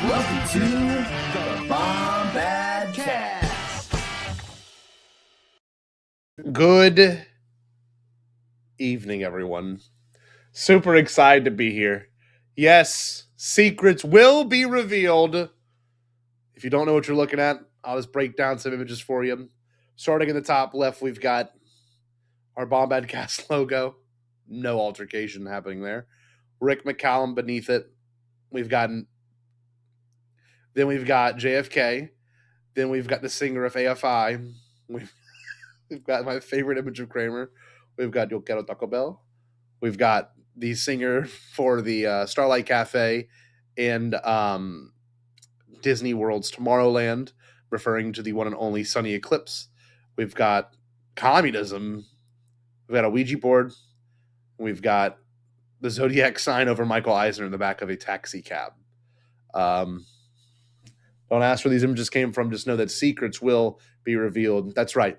Welcome to the Bombadcast. Good evening, everyone. Super excited to be here. Yes, secrets will be revealed. If you don't know what you're looking at, I'll just break down some images for you. Starting in the top left, we've got our Bombadcast logo. No altercation happening there. Rick McCallum beneath it. Then we've got JFK. Then we've got the singer of AFI. We've got my favorite image of Kramer. We've got Yo Quiero Taco Bell. We've got the singer for the Starlight Cafe and Disney World's Tomorrowland, referring to the one and only Sunny Eclipse. We've got communism. We've got a Ouija board. We've got the Zodiac sign over Michael Eisner in the back of a taxi cab. Don't ask where these images came from. Just know that secrets will be revealed. That's right.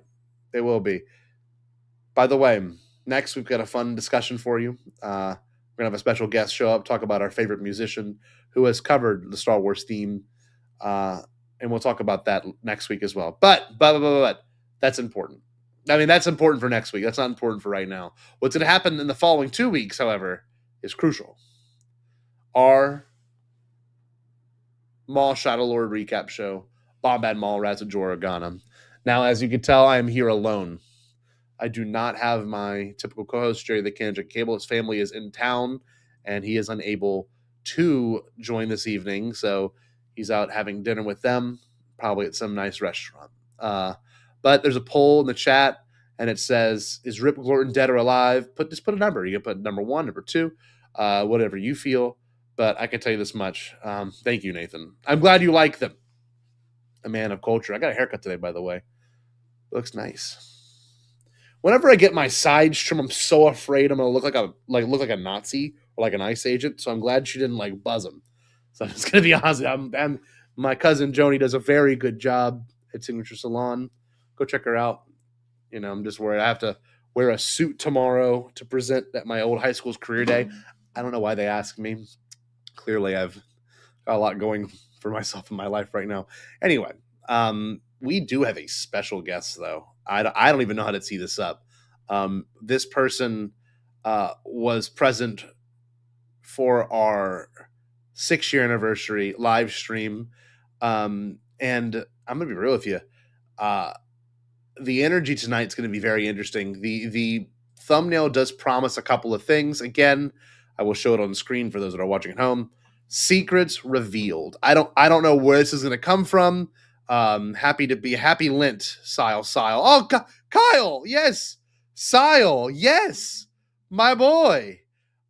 They will be. By the way, next we've got a fun discussion for you. We're going to have a special guest show up, talk about our favorite musician who has covered the Star Wars theme. And we'll talk about that next week as well. But that's important. I mean, that's important for next week. That's not important for right now. What's going to happen in the following 2 weeks, however, is crucial. Our Mall Shadow Lord recap show, Bombad Mall Razajora Ghana. Now, as you can tell, I am here alone. I do not have my typical co-host, Jerry the Kendrick Cable. His family is in town, and he is unable to join this evening, so he's out having dinner with them, probably at some nice restaurant. But there's a poll in the chat, and it says, is Rip Glorton dead or alive? Just put a number. You can put number 1, number 2, whatever you feel. But I can tell you this much. Thank you, Nathan. I'm glad you like them. A man of culture. I got a haircut today, by the way. Looks nice. Whenever I get my sides trim, I'm so afraid I'm gonna look like a Nazi or like an ICE agent. So I'm glad she didn't like buzz him. So I'm just gonna be honest. And my cousin Joni does a very good job at Signature Salon. Go check her out. You know, I'm just worried I have to wear a suit tomorrow to present at my old high school's career day. I don't know why they ask me. Clearly, I've got a lot going for myself in my life right now. Anyway, we do have a special guest, though. I don't even know how to tee this up. This person was present for our 6-year anniversary live stream. And I'm going to be real with you. The energy tonight's going to be very interesting. The thumbnail does promise a couple of things. Again, I will show it on the screen for those that are watching at home. Secrets revealed. I don't know where this is going to come from. Happy Lent, Sile. Oh, Kyle, yes, Sile, yes, my boy.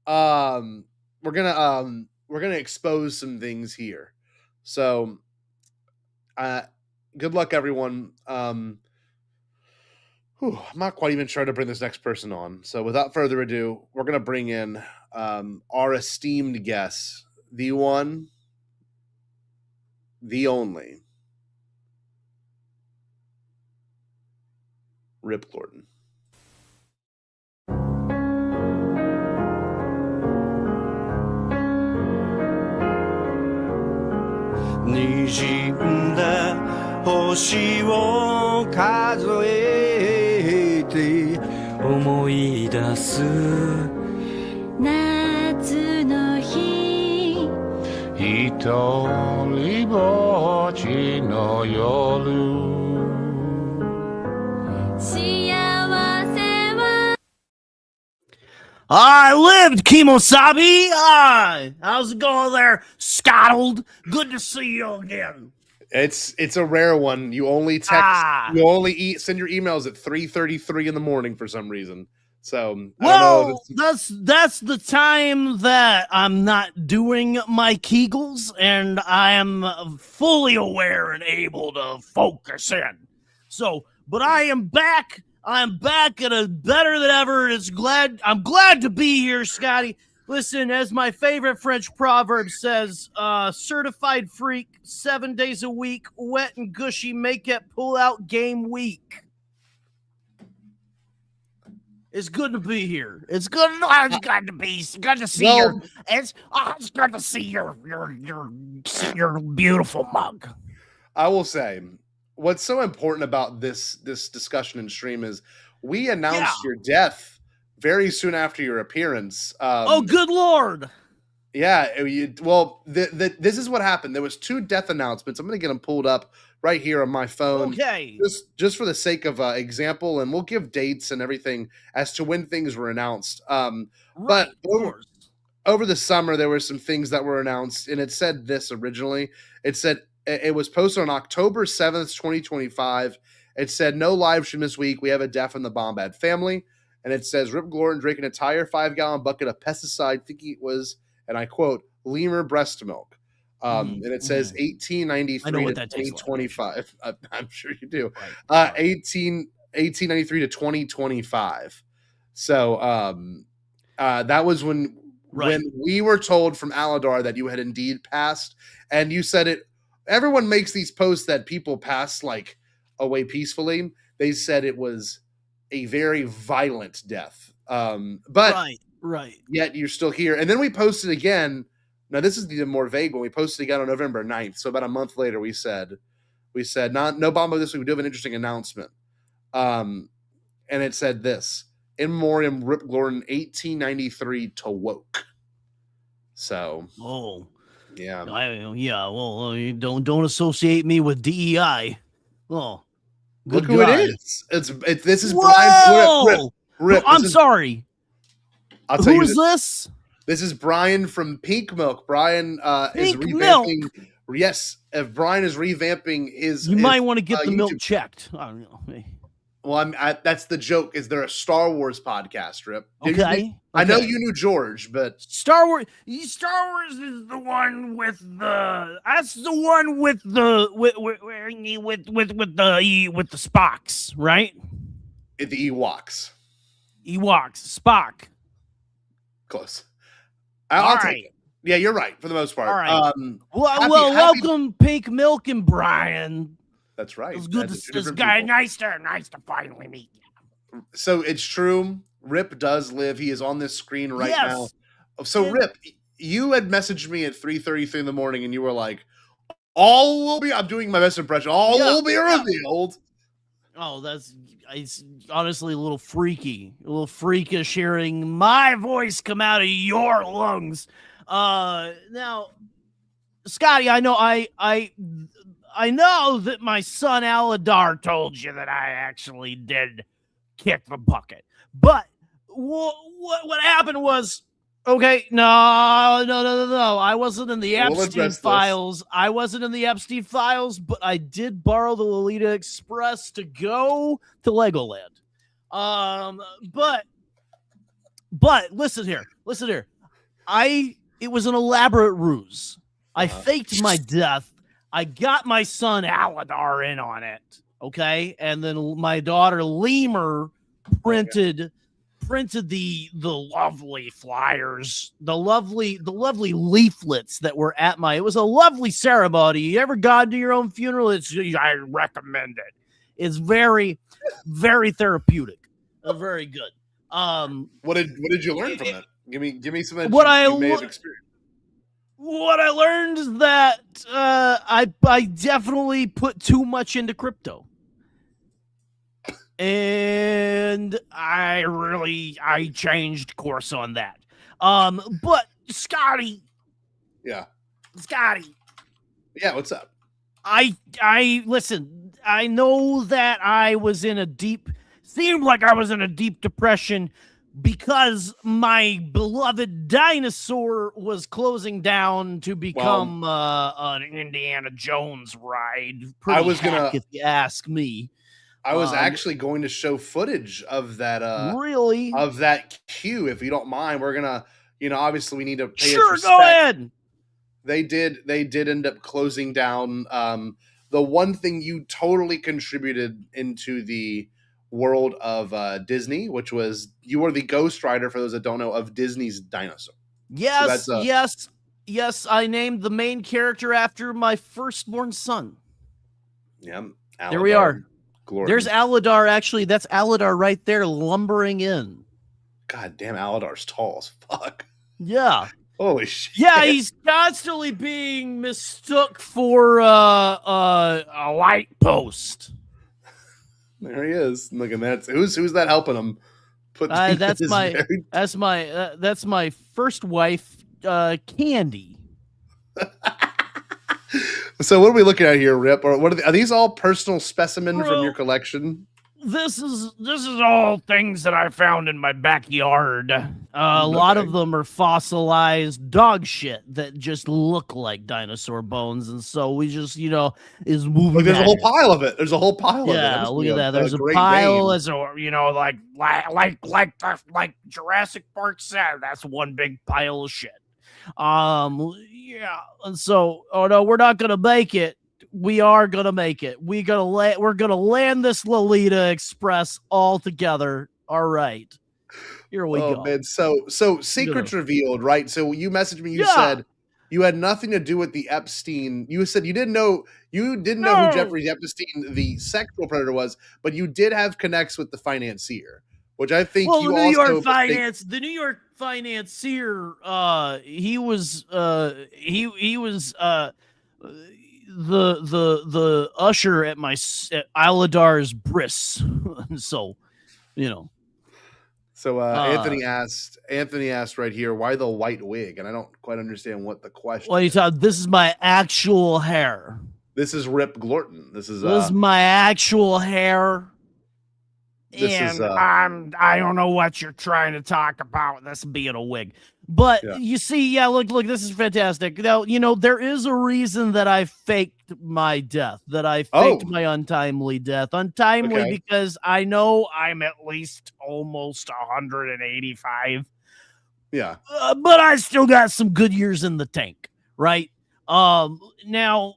We're gonna expose some things here. So, good luck, everyone. I'm not quite even sure to bring this next person on. So, without further ado, we're gonna bring in our esteemed guest, the one, the only, Rip Glorton. Nijinda hoshi wo kazuete omoidasu 夏の日一人ぼっちの夜 I lived, Kimosabi! How's it going there, Scotland? Good to see you again. It's a rare one. You only text, send your emails at 3:33 in the morning for some reason. So, that's the time that I'm not doing my Kegels, and I am fully aware and able to focus in. So, but I am back. I'm back and better than ever. I'm glad to be here, Scotty. Listen, as my favorite French proverb says, certified freak, 7 days a week, wet and gushy, make it pull out game week. It's good to be here. It's good. It's good to be. It's good to see Well- It's good to see your beautiful mug. I will say, what's so important about this discussion and stream is we announced your death very soon after your appearance. Oh, good Lord. Yeah. This is what happened. There was 2 death announcements. I'm going to get them pulled up right here on my phone. Okay. Just for the sake of example, and we'll give dates and everything as to when things were announced. But over the summer, there were some things that were announced, and it said this originally. It said it was posted on October 7th, 2025. It said, no live stream this week. We have a death in the Bombad family. And it says, Rip Gordon drank an entire 5-gallon bucket of pesticide, thinking it was, and I quote, lemur breast milk. And it says 1893 to 2025. Like. I'm sure you do. Right. 1893 to 2025. So that was when we were told from Aladar that you had indeed passed, and you said it. Everyone makes these posts that people pass like away peacefully. They said it was a very violent death. But yet you're still here. And then we posted again. Now this is the more vague one. We posted again on November 9th. So about a month later, we said no Bomba this week. We do have an interesting announcement. And it said this: in memoriam Rip Gordon, 1893 to woke. So yeah. Well, you don't associate me with DEI. Oh, look who it is. This is Brian. Rip. I'm sorry. I'll tell you. Who is this? This is Brian from Pink Milk. Brian is revamping. Milk. Yes, if Brian is revamping his. You might want to get the YouTube. milk checked. I don't know. Well, that's the joke. Is there a Star Wars podcast, Rip? Okay. I know you knew George, but Star Wars is the one with the. That's the one with the with the Spocks, right? The Ewoks. Spock. Close. I'll take it. Yeah, you're right for the most part. All right. Welcome, Pink Milk and Brian. That's right. It's good to see this guy. Nice to finally meet you. So it's true. Rip does live. He is on this screen right now. So Rip, you had messaged me at 3:33 in the morning, and you were like, I'm doing my best impression. All will be revealed. Oh, it's honestly a little freakish hearing my voice come out of your lungs. Now, Scotty, I know that my son Aladar told you that I actually did kick the bucket, but what happened was, okay, no. I wasn't in the Epstein files. I wasn't in the Epstein files, but I did borrow the Lolita Express to go to Legoland. But listen here. It was an elaborate ruse. I faked my death. I got my son Aladar in on it, okay? And then my daughter Lemur printed the lovely flyers, the lovely leaflets that were at it was a lovely ceremony. You ever gone to your own funeral? I recommend it. It's very, very therapeutic. Very good. What did you learn from it? Give me some you may have experienced. What I learned is that I definitely put too much into crypto. And I changed course on that. But Scotty. Yeah. Scotty. Yeah, what's up? I listen, I know that seemed like I was in a deep depression because my beloved dinosaur was closing down to become an Indiana Jones ride. If you ask me. I was actually going to show footage of that. Really? Of that queue, if you don't mind. We're gonna, obviously we need to pay Sure, go ahead. They did end up closing down. The one thing you totally contributed into the world of Disney, which was you were the Ghost Rider, for those that don't know, of Disney's dinosaur. Yes, yes. I named the main character after my firstborn son. Yeah. There we are. Glorious. There's Aladar. Actually, that's Aladar right there lumbering in. God damn, Aladar's tall as fuck. Yeah. Holy shit. Yeah, he's constantly being mistook for a light post. There he is. Look at that. Who's that helping him? Put things in his very- That's my first wife, Candy. So what are we looking at here, Rip? Or what are these all personal specimens Bro. from your collection? This is all things that I found in my backyard. A lot of them are fossilized dog shit that just look like dinosaur bones, and so we just is moving. Look, there's a whole pile of it. There's a whole pile of it. Yeah, look at that. There's a pile, as like Jurassic Park said. That's one big pile of shit. Yeah, and so no, we're not gonna make it. We are gonna make it. We're gonna land this Lolita Express all together. All right, here we go. Man. So secrets revealed, right? So you messaged me. You said you had nothing to do with the Epstein. You said you didn't know who Jeffrey Epstein, the sexual predator, was, but you did have connects with the financier, which I think the New York financier. He was the usher at Aladar's bris. So, So Anthony asked right here, why the white wig? And I don't quite understand what the question is. This is my actual hair. This is Rip Glorton. This is my actual hair. I don't know what you're trying to talk about. This being a wig. But you see, look, this is fantastic. Now, there is a reason that I faked my death, that I faked my untimely death. Untimely because I know I'm at least almost 185. Yeah. But I still got some good years in the tank, right? Now,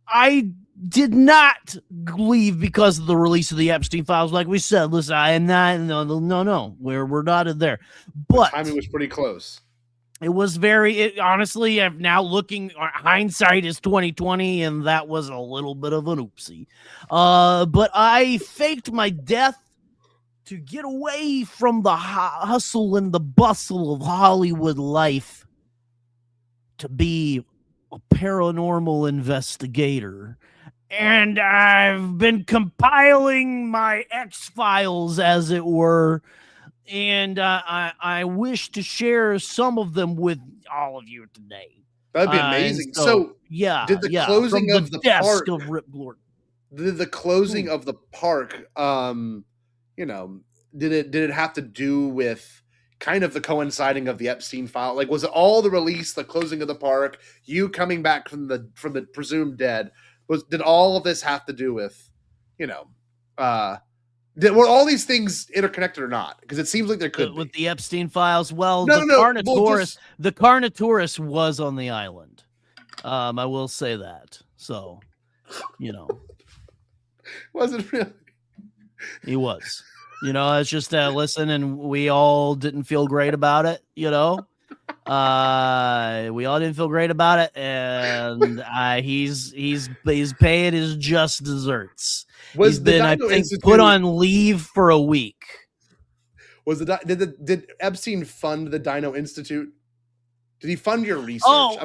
I did not leave because of the release of the Epstein files. Like we said, listen, I am not, no, we're not in there. But the timing was pretty close. It was honestly, I'm now looking, hindsight is 2020, and that was a little bit of an oopsie. But I faked my death to get away from the hustle and the bustle of Hollywood life, to be a paranormal investigator. And I've been compiling my X-Files, as it were, and I wish to share some of them with all of you today. That'd be amazing. So did the closing of the park of Rip Glorton? Did the closing of the park, did it have to do with kind of the coinciding of the Epstein file? Like, was it all the release, the closing of the park, you coming back from the presumed dead? Did all of this have to do with, were all these things interconnected or not? Because it seems like there could with the Epstein files. Well, the Carnotaurus was on the island. I will say that. So, wasn't really. He was. It's just listen, and we all didn't feel great about it. We all didn't feel great about it, and he's paying his just desserts. He's been, I think, put on leave for a week. Did Epstein fund the Dino Institute? Did he fund your research? Oh,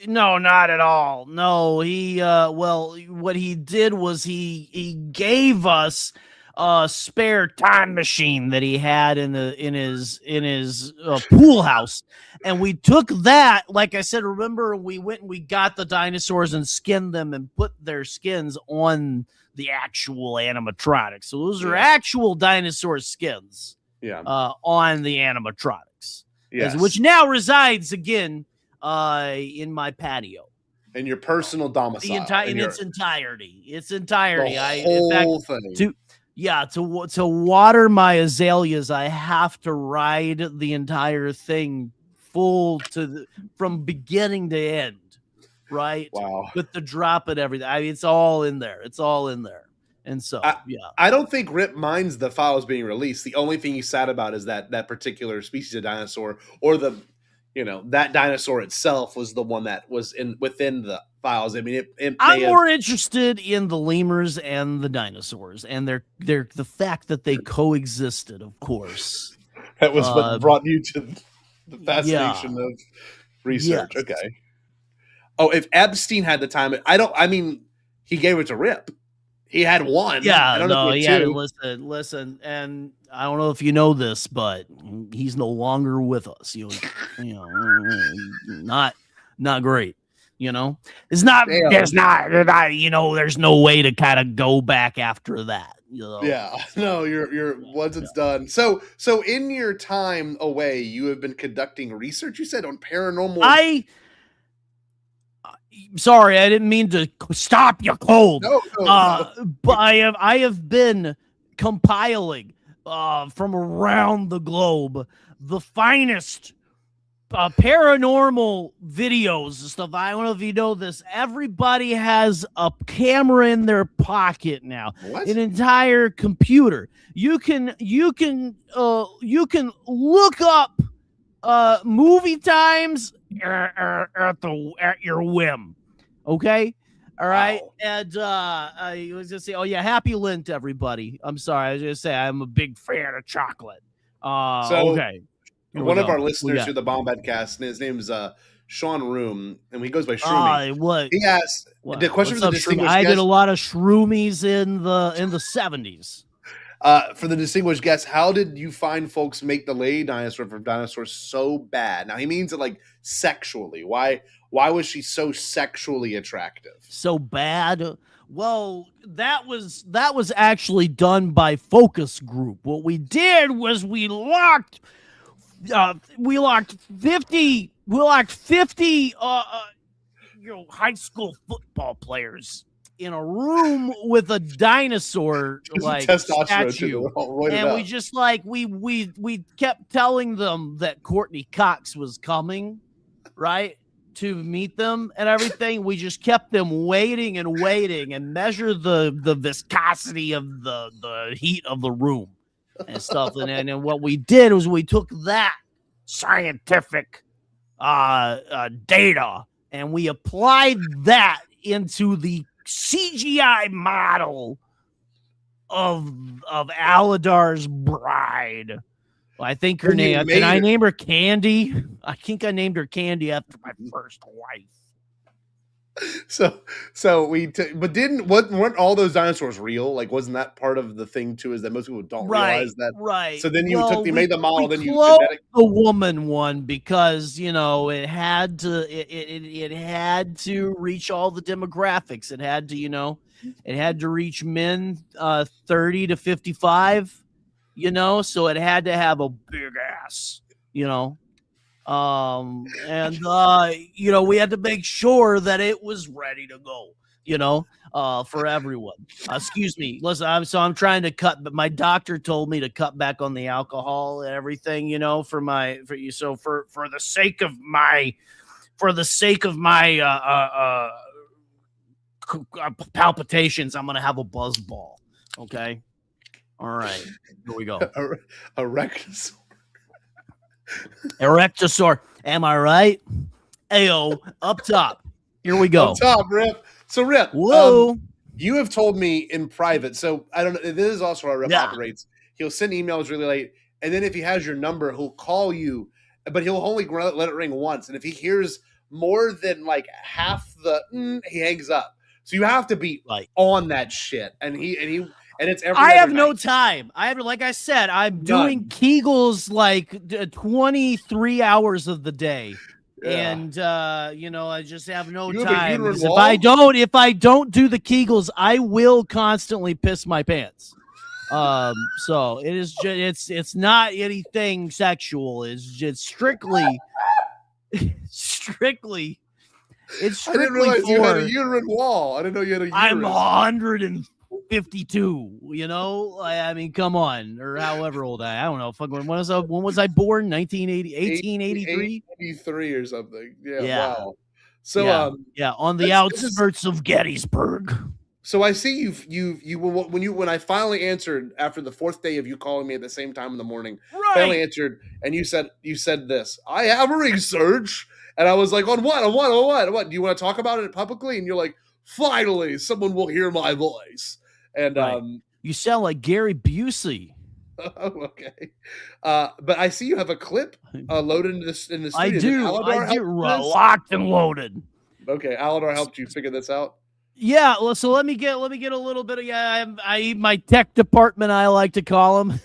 No, not at all. No, he what he did was he gave us a spare time machine that he had in his pool house, and we took that. Like I said, remember, we went and we got the dinosaurs and skinned them and put their skins on the actual animatronics. So those are actual dinosaur skins. On the animatronics. Yes. Which now resides again in my patio. In your personal domicile. Its entirety. The whole thing. To water my azaleas, I have to ride the entire thing from beginning to end, right? Wow. With the drop and everything. It's all in there. And so, I don't think Rip minds the files being released. The only thing he's sad about is that particular species of dinosaur, or that dinosaur itself was the one that was within the files. I mean, it I'm may have, more interested in the lemurs and the dinosaurs, and they're the fact that they coexisted, of course. that was what brought you to the fascination of research. Yes. Okay. Oh, if Epstein had the time, I mean, he gave it to Rip. He had one. Yeah, I don't know if he had two. listen, and I don't know if you know this, but he's no longer with us. You know, not great. You know, there's no way to kind of go back after that. You know? Yeah, no, you're once it's done. So in your time away, you have been conducting research. You said on paranormal. Sorry, I didn't mean to stop you cold. No. But I have been compiling from around the globe the finest paranormal videos and stuff. I don't know if you know this. Everybody has a camera in their pocket now. What? An entire computer. You can look up movie times at your whim. Okay. All right. Wow. And I was gonna say, oh yeah, happy Lent, everybody. I'm sorry, I was gonna say I'm a big fan of chocolate. Okay. One of our listeners to the Bombadcast, his name's Sean Room, and he goes by Shroomy. What? He asked the question for the distinguished I guest. did a lot of shroomies in the 70s. For the distinguished guest, how did you find folks make the lady dinosaur from dinosaurs so bad? Now he means it like sexually. Why was she so sexually attractive? So bad? Well, that was actually done by focus group. What we did was we locked 50 high school football players in a room with a dinosaur like statue, and we just we kept telling them that Courtney Cox was coming, right, to meet them and everything. We just kept them waiting and measured the viscosity of the heat of the room and stuff. And what we did was we took that scientific data and we applied that into the CGI model of Aladar's bride. Well, I think her name. Can I name her Candy? I think I named her Candy after my first wife. So weren't all those dinosaurs real? Like, wasn't that part of the thing too? Is that most people don't realize that? Right. So then made the model. Then you the woman one because it had to it had to reach all the demographics. It had to reach men 30 to 55. So it had to have a big ass. We had to make sure that it was ready to go, for everyone. Excuse me. Listen, I'm trying to cut, but my doctor told me to cut back on the alcohol and everything, for you. So for the sake of my palpitations, I'm going to have a buzz ball. Okay. All right. Here we go. Erectosaur. Erectosaur. Am I right? Ayo, up top. Here we go. Up top, Rip. So, Rip, whoa. You have told me in private. So, I don't know. This is also how Rip operates. He'll send emails really late. And then if he has your number, he'll call you. But he'll only let it ring once. And if he hears more than like half he hangs up. So, you have to be on that shit. And it's every I have night. no time. Like I said, I'm doing Kegels like 23 hours of the day. Yeah. And I just have no time. If I don't do the Kegels, I will constantly piss my pants. So it is just it's not anything sexual. It's just strictly it's I didn't realize you had a uterine wall. I didn't know you had a uterus. I'm 152, I mean, come on, or however old I don't know. When was I born? 1883? 83 or something. Yeah. Wow. So, on the outskirts of Gettysburg. So I see when I finally answered after the 4th day of you calling me at the same time in the morning, finally Right. answered, and you said this. I have a research, and I was like, on what? On what? On what? What? Do you want to talk about it publicly? And you're like, finally, someone will hear my voice. And Right. You sound like Gary Busey. okay. But I see you have a clip loaded in the studio. I Did do. Aladar I do. help you this? Locked and loaded. Okay, Aladar helped you figure this out. Yeah, well, so let me get a little bit of my tech department, I like to call him.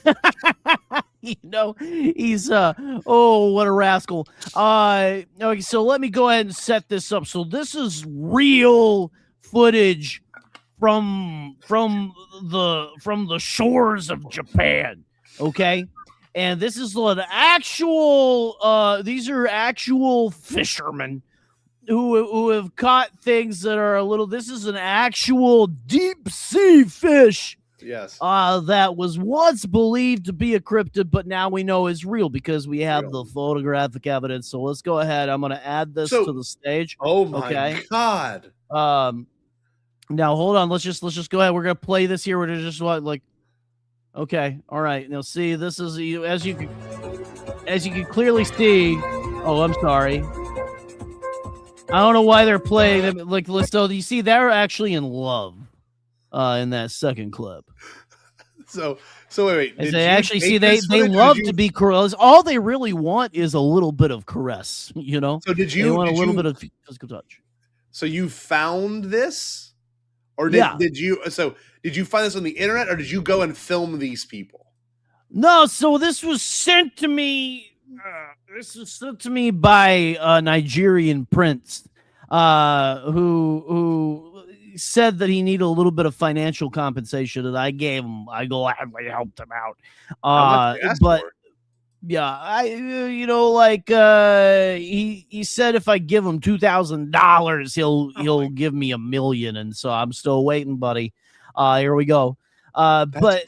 He's what a rascal. Okay, so let me go ahead and set this up. So this is real footage from the shores of Japan. Okay. And this is an actual these are actual fishermen who have caught things that are a little. This is an actual deep sea fish. Yes. That was once believed to be a cryptid, but now we know is real because we have the photographic evidence. So let's go ahead. I'm going to add this to the stage. Oh my God. Now hold on. Let's just go ahead. We're going to play this here. We're just okay. All right. Now see, this is as you can clearly see. Oh, I'm sorry. I don't know why they're playing them like so. You see, they're actually in love in that second clip. So wait. They actually see they love to be caressed. All they really want is a little bit of caress. So they want a little bit of physical touch. So you found this, or did you? So did you find this on the internet, or did you go and film these people? No. So this was sent to me. This was sent to me by a Nigerian prince who said that he needed a little bit of financial compensation, and I gave him. I gladly helped him out. But yeah, he said if I give him $2,000, he'll give me $1 million, and so I'm still waiting, buddy. Here we go. But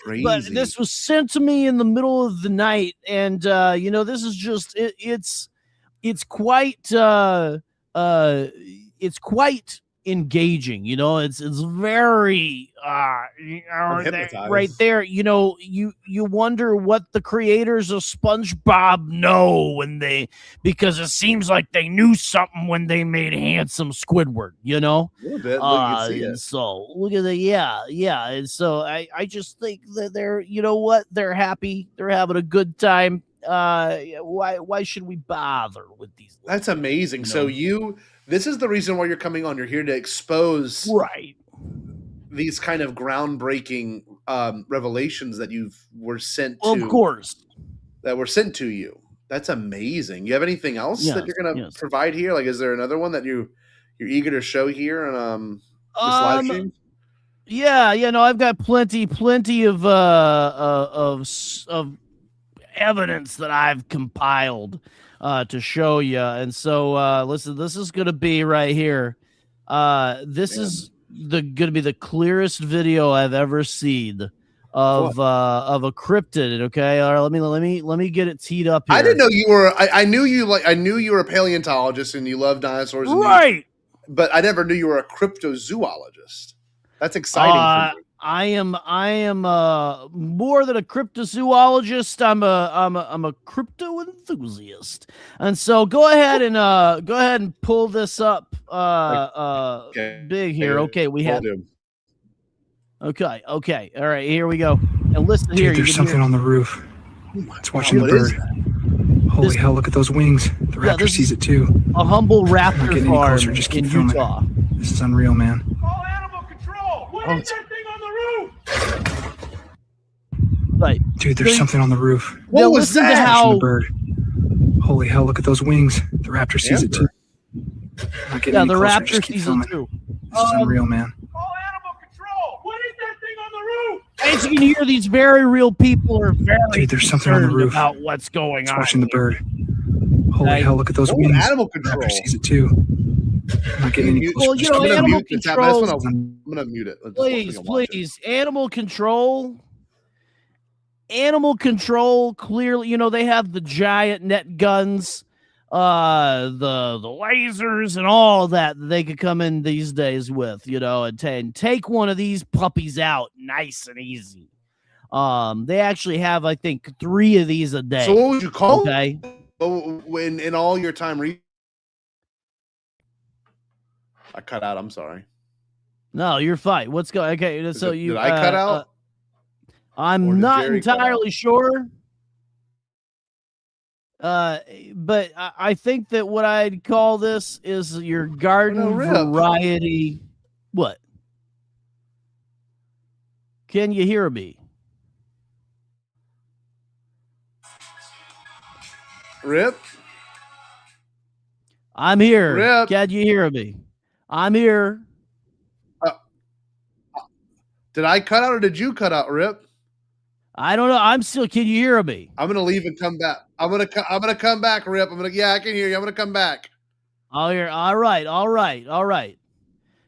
this was sent to me in the middle of the night, and this is just it's quite engaging. It's very right there. You wonder what the creators of SpongeBob know because it seems like they knew something when they made Handsome Squidward. A little bit. So look at that. Yeah. And so I just think that they're happy. They're having a good time. Why should we bother with these? That's amazing. So this is the reason why you're coming on. You're here to expose these kind of groundbreaking revelations that were sent to. Of course. That were sent to you. That's amazing. You have anything else that you're going to provide here? Like, is there another one that you're eager to show here on this live stream? Yeah. No, I've got plenty of evidence that I've compiled to show you. And so listen, this is going to be right here. This is going to be the clearest video I've ever seen of a cryptid. Okay, all right. Let me get it teed up here. I didn't know you were. I knew you were a paleontologist and you love dinosaurs, right? But I never knew you were a cryptozoologist. That's exciting. For me. I am more than a cryptozoologist. I'm a crypto enthusiast. And so go ahead and pull this up big here. Okay, we have. Okay. All right, here we go. And listen here. There's something on the roof. It's watching the bird. Holy hell, look at those wings. The raptor sees it too. A humble raptor farm closer, just keep in filming. Utah. This is unreal, man. Call animal control! What is that thing on the roof? Right. Dude, there's something on the roof. What was that? Watching the bird. Holy hell, look at those wings. The raptor sees it too. The raptor sees it too. This is unreal, man. Call animal control! What is that thing on the roof? As you can hear, these very real people are very there's something on the roof about what's going on. Watching the bird. Holy hell, look at those wings. Animal control. The raptor sees it too. I'm not getting any closer. Well, animal control. I'm gonna mute it. Please. Animal control clearly, they have the giant net guns the lasers and all that they could come in these days with, and take one of these puppies out nice and easy. They actually have, I think, 3 of these a day. So what would you call okay? When in all your time I cut out, I'm sorry. No, you're fine. What's going? Okay, so did I cut out? I'm not entirely sure. But I think that what I'd call this is your garden variety. What? Can you hear me? Rip? I'm here. Rip. Can you hear me? I'm here. Did I cut out or did you cut out, Rip? I don't know. I'm still. Can you hear me? I'm gonna leave and come back. I'm gonna come back, Rip. Yeah, I can hear you. I'm gonna come back. All right.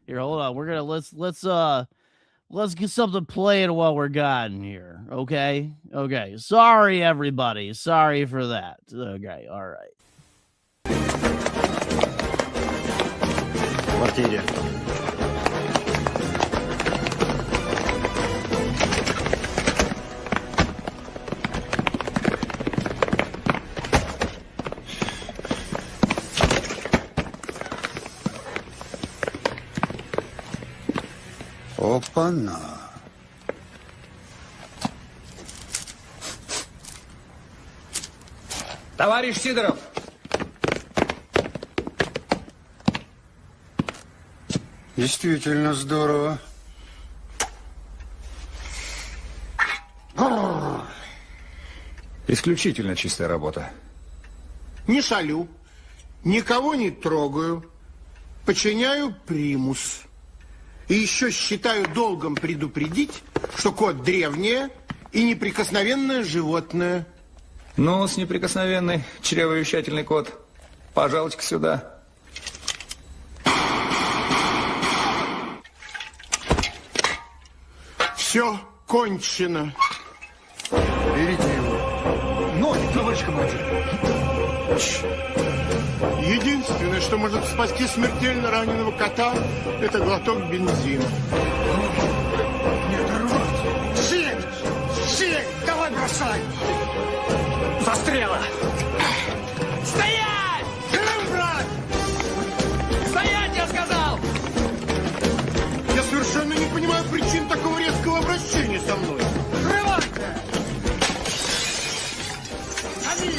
Here, hold on. We're gonna let's get something playing while we're gone here. Okay. Sorry, everybody. Sorry for that. Okay. All right. Квартире. Опа-на. Товарищ Сидоров! Действительно здорово. Исключительно чистая работа. Не шалю, никого не трогаю, подчиняю примус. И еще считаю долгом предупредить, что кот древнее и неприкосновенное животное. Ну, с неприкосновенный чревовещательный кот. Пожалуйте-ка сюда. Все кончено. Берите его. Ноги, товарищ командир. Единственное, что может спасти смертельно раненого кота, это глоток бензина. Не оторвать! Сеть! Давай бросай! Застряла! Стоять! Живым, брат! Стоять, я сказал! Я совершенно не понимаю причин такого резкого обращения со мной. Открывайте! Один!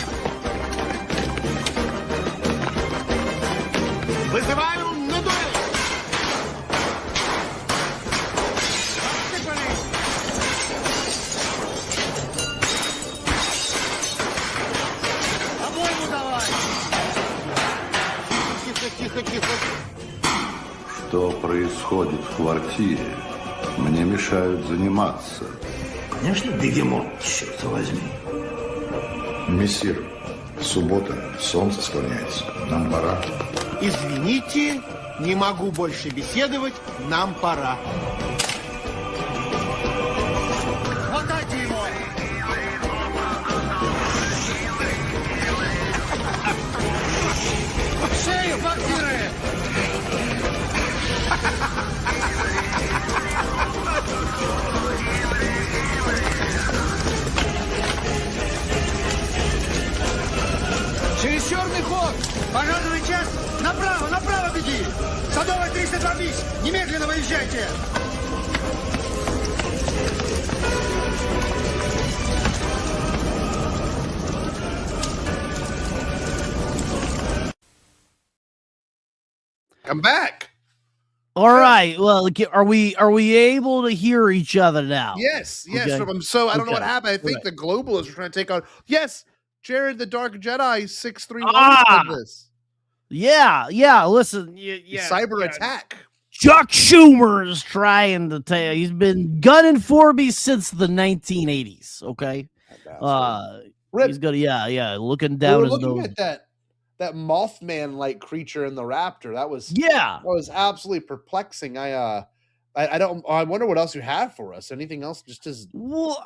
Вызываю на дуэль! Обойму давай! Тихо. Что происходит в квартире? Мне мешают заниматься. Конечно, бегемот, черт возьми. Мессир, суббота, солнце склоняется. Нам пора. Извините, не могу больше беседовать, нам пора. Хватайте его! В шею, бактеры! Через черный ход! Пожарная часть! Направо беги! Садовая 302 bis! Немедленно выезжайте! I'm back. All right. Well, are we able to hear each other now? Yes. Okay. I don't know what happened. I think the globalists were trying to take on. Yes, Jared, the Dark Jedi 631 said this. Yeah. Listen, Cyber attack. Chuck Schumer is trying to tell. He's been gunning for me since the 1980s. Okay. He's gonna looking down his nose. At that Mothman like creature in the Raptor. That was absolutely perplexing. I wonder what else you have for us. Anything else? Just as well,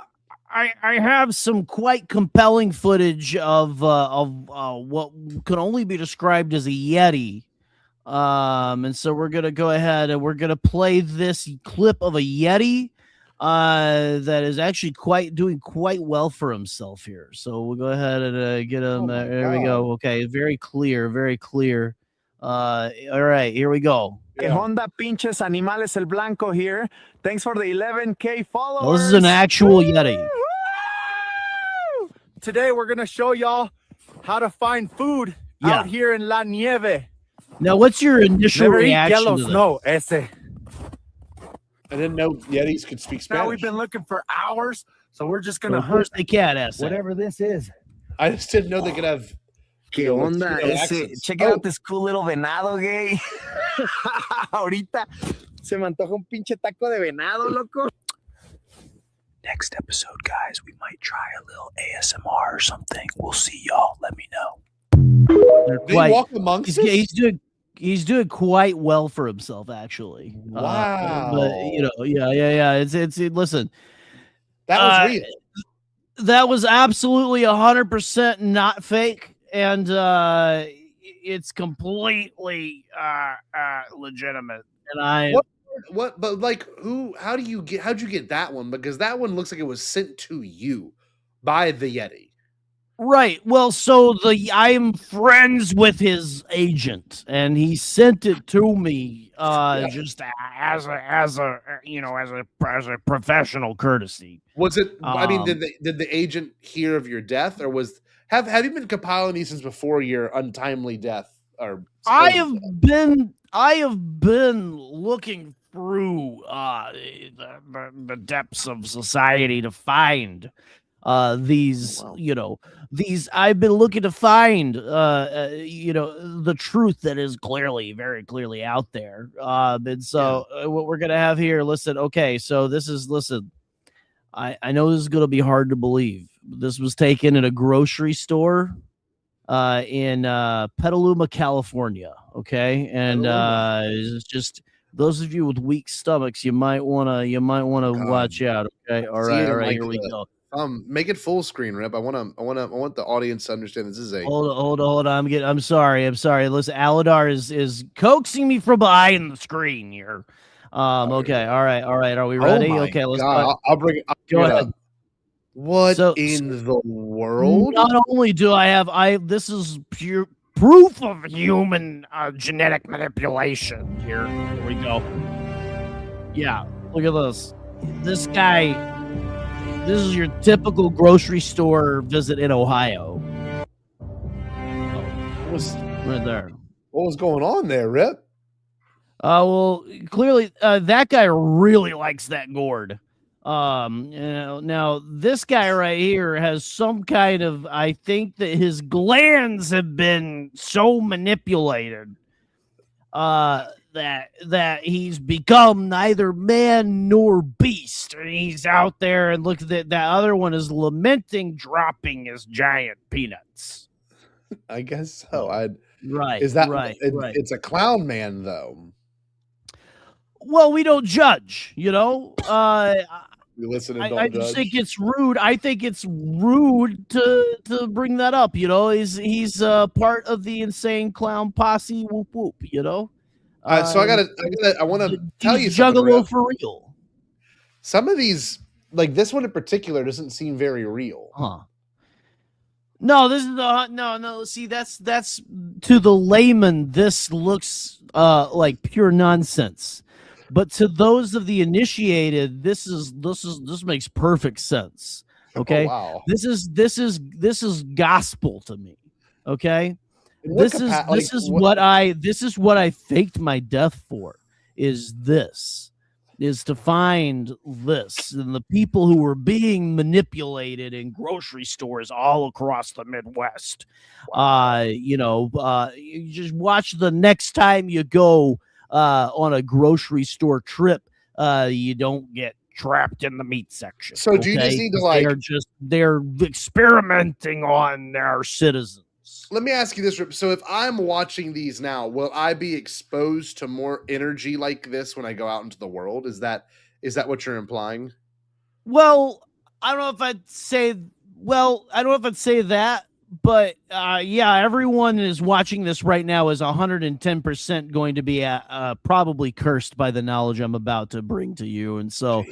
I have some quite compelling footage of what can only be described as a Yeti. And so we're gonna go ahead and we're gonna play this clip of a Yeti that is actually doing quite well for himself here. So we'll go ahead and get him. There we go. Okay, very clear, very clear. All right, here we go. Yeah. Honda pinches animales el blanco here. Thanks for the 11K followers. Well, this is an actual Yeti. Today we're gonna show y'all how to find food out here in La Nieve. Now, what's your initial reaction yellow to this? snow, ese. I didn't know Yetis could speak Spanish. Now we've been looking for hours, so we're just gonna hunt they can, whatever this is. I just didn't know they could have. ¿Qué onda? Check out this cool little venado gay. Ahorita se me antoja un pinche taco de venado, loco. Next episode, guys, we might try a little ASMR or something. We'll see y'all. Let me know. They walk amongst us? He's doing quite well for himself, actually. Wow. But yeah. It's listen. That was real. That was absolutely 100% not fake, and it's completely legitimate. And what? But like, how'd you get that one? Because that one looks like it was sent to you by the Yeti. Right. Well, so I'm friends with his agent, and he sent it to me just as a professional courtesy. Was it? I mean, did the agent hear of your death, or have you been compiling these since before your untimely death? Or I have been looking through the depths of society to find these, these I've been looking to find, the truth that is very clearly out there. And so what we're going to have here, listen, okay, so I know this is going to be hard to believe. This was taken in a grocery store in Petaluma, California. Okay. And it's just those of you with weak stomachs, you might want to watch out. Okay. All right. Here we go. Make it full screen, Rip. I want the audience to understand this is a hold on. I'm sorry. Listen, Aladar is coaxing me from behind the screen here. Okay. All right. Are we ready? Okay, let's go. I'll bring it. Go ahead. What in the world? Not only do this is pure proof of human genetic manipulation here. Here we go. Yeah, look at this. This guy, this is your typical grocery store visit in Ohio. Right there. What was going on there, Rip? Well, clearly that guy really likes that gourd. Now this guy right here has some kind of, I think that his glands have been so manipulated that he's become neither man nor beast. And he's out there, and look, that other one is lamenting dropping his giant peanuts. I guess so. Right. Is that right? It's a clown man, though. Well, we don't judge, We listen and don't I judge. think it's rude. I think it's rude to bring that up. He's part of the insane clown posse. Whoop whoop. So I want to tell you something. Juggalo for real. Some of these, like this one in particular, doesn't seem very real. Huh? No, this is no. See, that's to the layman. This looks like pure nonsense. But to those of the initiated, this makes perfect sense. Okay. Oh, wow. This is gospel to me. Okay. This is what I faked my death for, is to find this, and the people who were being manipulated in grocery stores all across the Midwest. Wow. You just watch the next time you go on a grocery store trip, you don't get trapped in the meat section. So do you just need to they're experimenting on our citizens. Let me ask you this, Rip. So if I'm watching these now, will I be exposed to more energy like this when I go out into the world? Is that what you're implying? Well, I don't know if I'd say. Well, I don't know if I'd say that, but yeah, everyone is watching this right now is 110% going to be probably cursed by the knowledge I'm about to bring to you, and so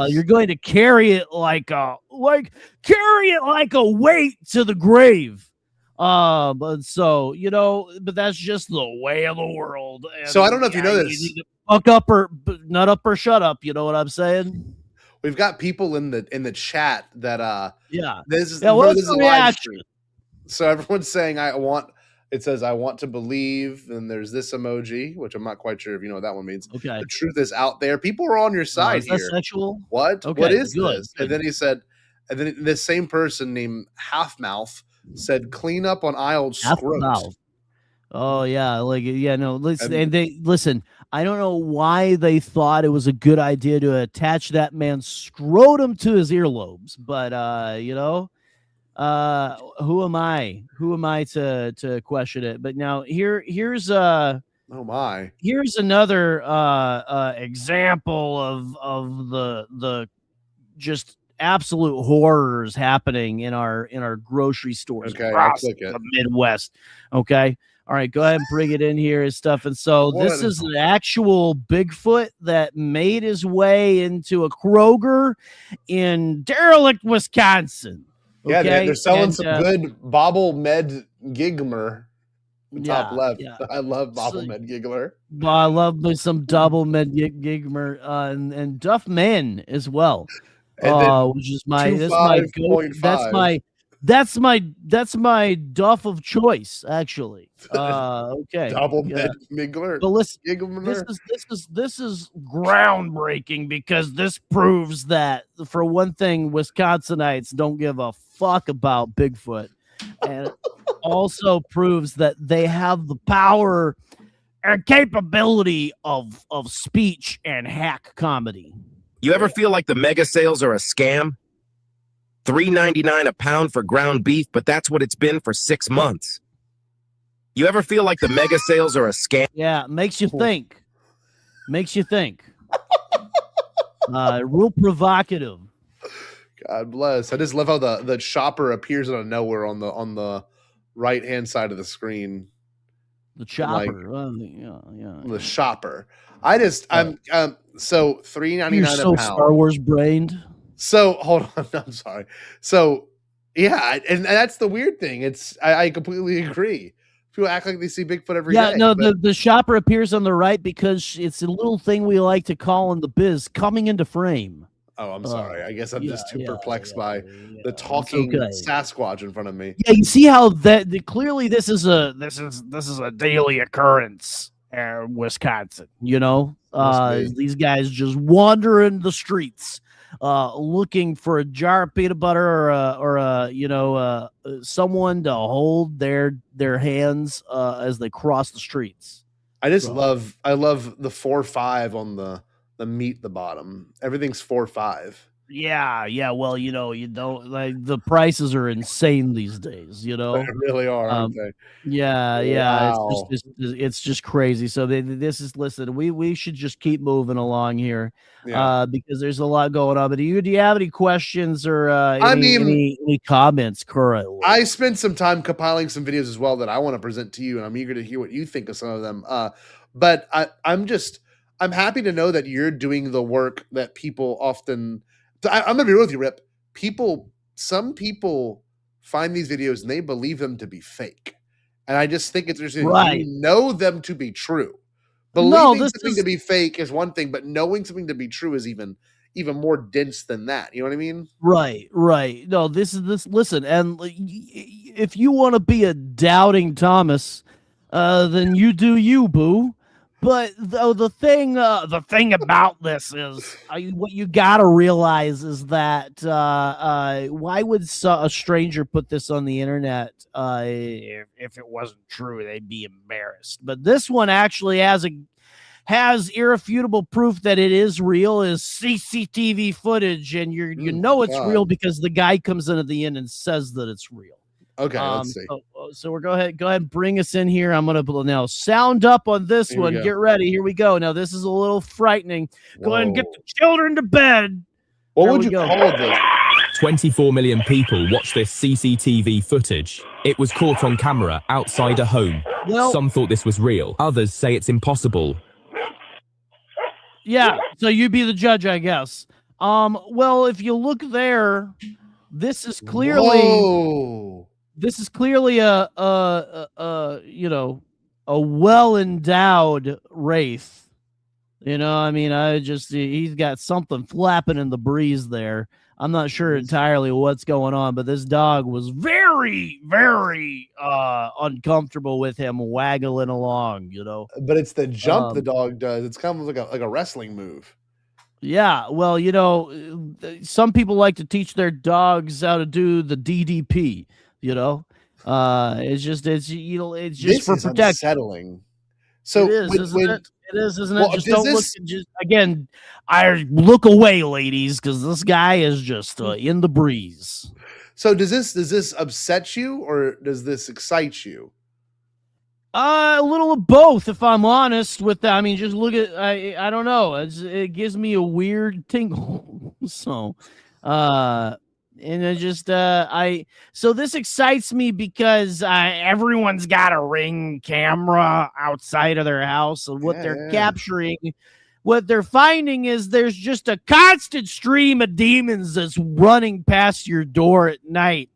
you're going to carry it like a weight to the grave. But so but that's just the way of the world. And, so I don't know if you know this. You need to fuck up or nut up or shut up. You know what I'm saying? We've got people in the chat that this is what's this is the a live reaction? stream. So everyone's saying I want to believe, and there's this emoji, which I'm not quite sure if you know what that one means. Okay. The truth is out there. People are on your side Is that here. sexual? What? Okay, What is good, this? good. And then he said, and then this same person named Half Mouth said, "Clean up on aisle scrote." Mouth. Oh yeah, listen, and they listen. I don't know why they thought it was a good idea to attach that man's scrotum to his earlobes, but who am I? Who am I to question it? But now here's oh my, here's another example of the just absolute horrors happening in our grocery stores across the Midwest. Okay. All right, go ahead and bring it in here and stuff. And so this is an actual Bigfoot that made his way into a Kroger in derelict, Wisconsin. Yeah, okay? they're selling some good Bombad Gigmer. Top left. Yeah. I love Bobblehead Giggler. I love me some double med Gigmer and Duff Men as well. Which is that's my Duff of choice, actually. Okay. Double med Giggler. But listen, this is groundbreaking because this proves that, for one thing, Wisconsinites don't give a fuck about Bigfoot. And it also proves that they have the power and capability of speech and hack comedy. You ever feel like the mega sales are a scam? $3.99 a pound for ground beef, but that's what it's been for 6 months. You ever feel like the mega sales are a scam? Yeah, makes you think. Makes you think. Real provocative. God bless. I just love how the shopper appears out of nowhere on the right hand side of the screen. The chopper. The shopper. I'm so $3.99 You're so a pound. Star Wars brained. So hold on, I'm sorry. So yeah, and that's the weird thing. I completely agree. People act like they see Bigfoot every day. Yeah, no, the shopper appears on the right because it's a little thing we like to call in the biz coming into frame. Oh, I'm sorry. I guess I'm just too perplexed by the talking Sasquatch in front of me. Yeah, you see how clearly this is a daily occurrence in Wisconsin. These guys just wandering the streets, looking for a jar of peanut butter or someone to hold their hands as they cross the streets. I love the 4.5 on the meat the bottom. Everything's 4.5. Yeah. Well, you don't like the prices are insane these days. They really are, aren't they? Yeah. Wow. It's just crazy. So listen. We should just keep moving along here, because there's a lot going on. But do you have any questions or any comments currently? I spent some time compiling some videos as well that I want to present to you, and I'm eager to hear what you think of some of them. But I'm happy to know that you're doing the work that people often. I'm gonna be real with you, Rip. Some people find these videos and they believe them to be fake, and I just think it's interesting. Right. You know them to be true. Believing something to be fake is one thing, but knowing something to be true is even more dense than that. You know what I mean? Right. No, this. Listen, and if you want to be a doubting Thomas, then you do you, boo. But the thing about this is what you gotta realize is that why would a stranger put this on the internet if it wasn't true? They'd be embarrassed. But this one actually has irrefutable proof that it is real. Is CCTV footage, and you know it's real because the guy comes in at the end and says that it's real. Okay, let's see. So we're go ahead and bring us in here. I'm gonna now sound up on this one. Get ready. Here we go. Now this is a little frightening. Go ahead and get the children to bed. What would you call this? 24 million people watched this CCTV footage. It was caught on camera outside a home. Some thought this was real. Others say it's impossible. Yeah, so you be the judge, I guess. Well, if you look there, this is clearly a well-endowed wraith. You know, I mean, he's got something flapping in the breeze there. I'm not sure entirely what's going on, but this dog was very, very uncomfortable with him waggling along, you know. But it's the jump the dog does. It's kind of like a wrestling move. Yeah, well, you know, some people like to teach their dogs how to do the DDP, you know. It's just this for protection. Unsettling. So it is, isn't it? It is, isn't it? Just don't look. Again, I look away, ladies, because this guy is just in the breeze. So does this upset you or does this excite you? A little of both, if I'm honest with that. I mean, just look at I don't know. It gives me a weird tingle. So, and it just so this excites me because everyone's got a Ring camera outside of their house, and what they're capturing, what they're finding is there's just a constant stream of demons that's running past your door at night,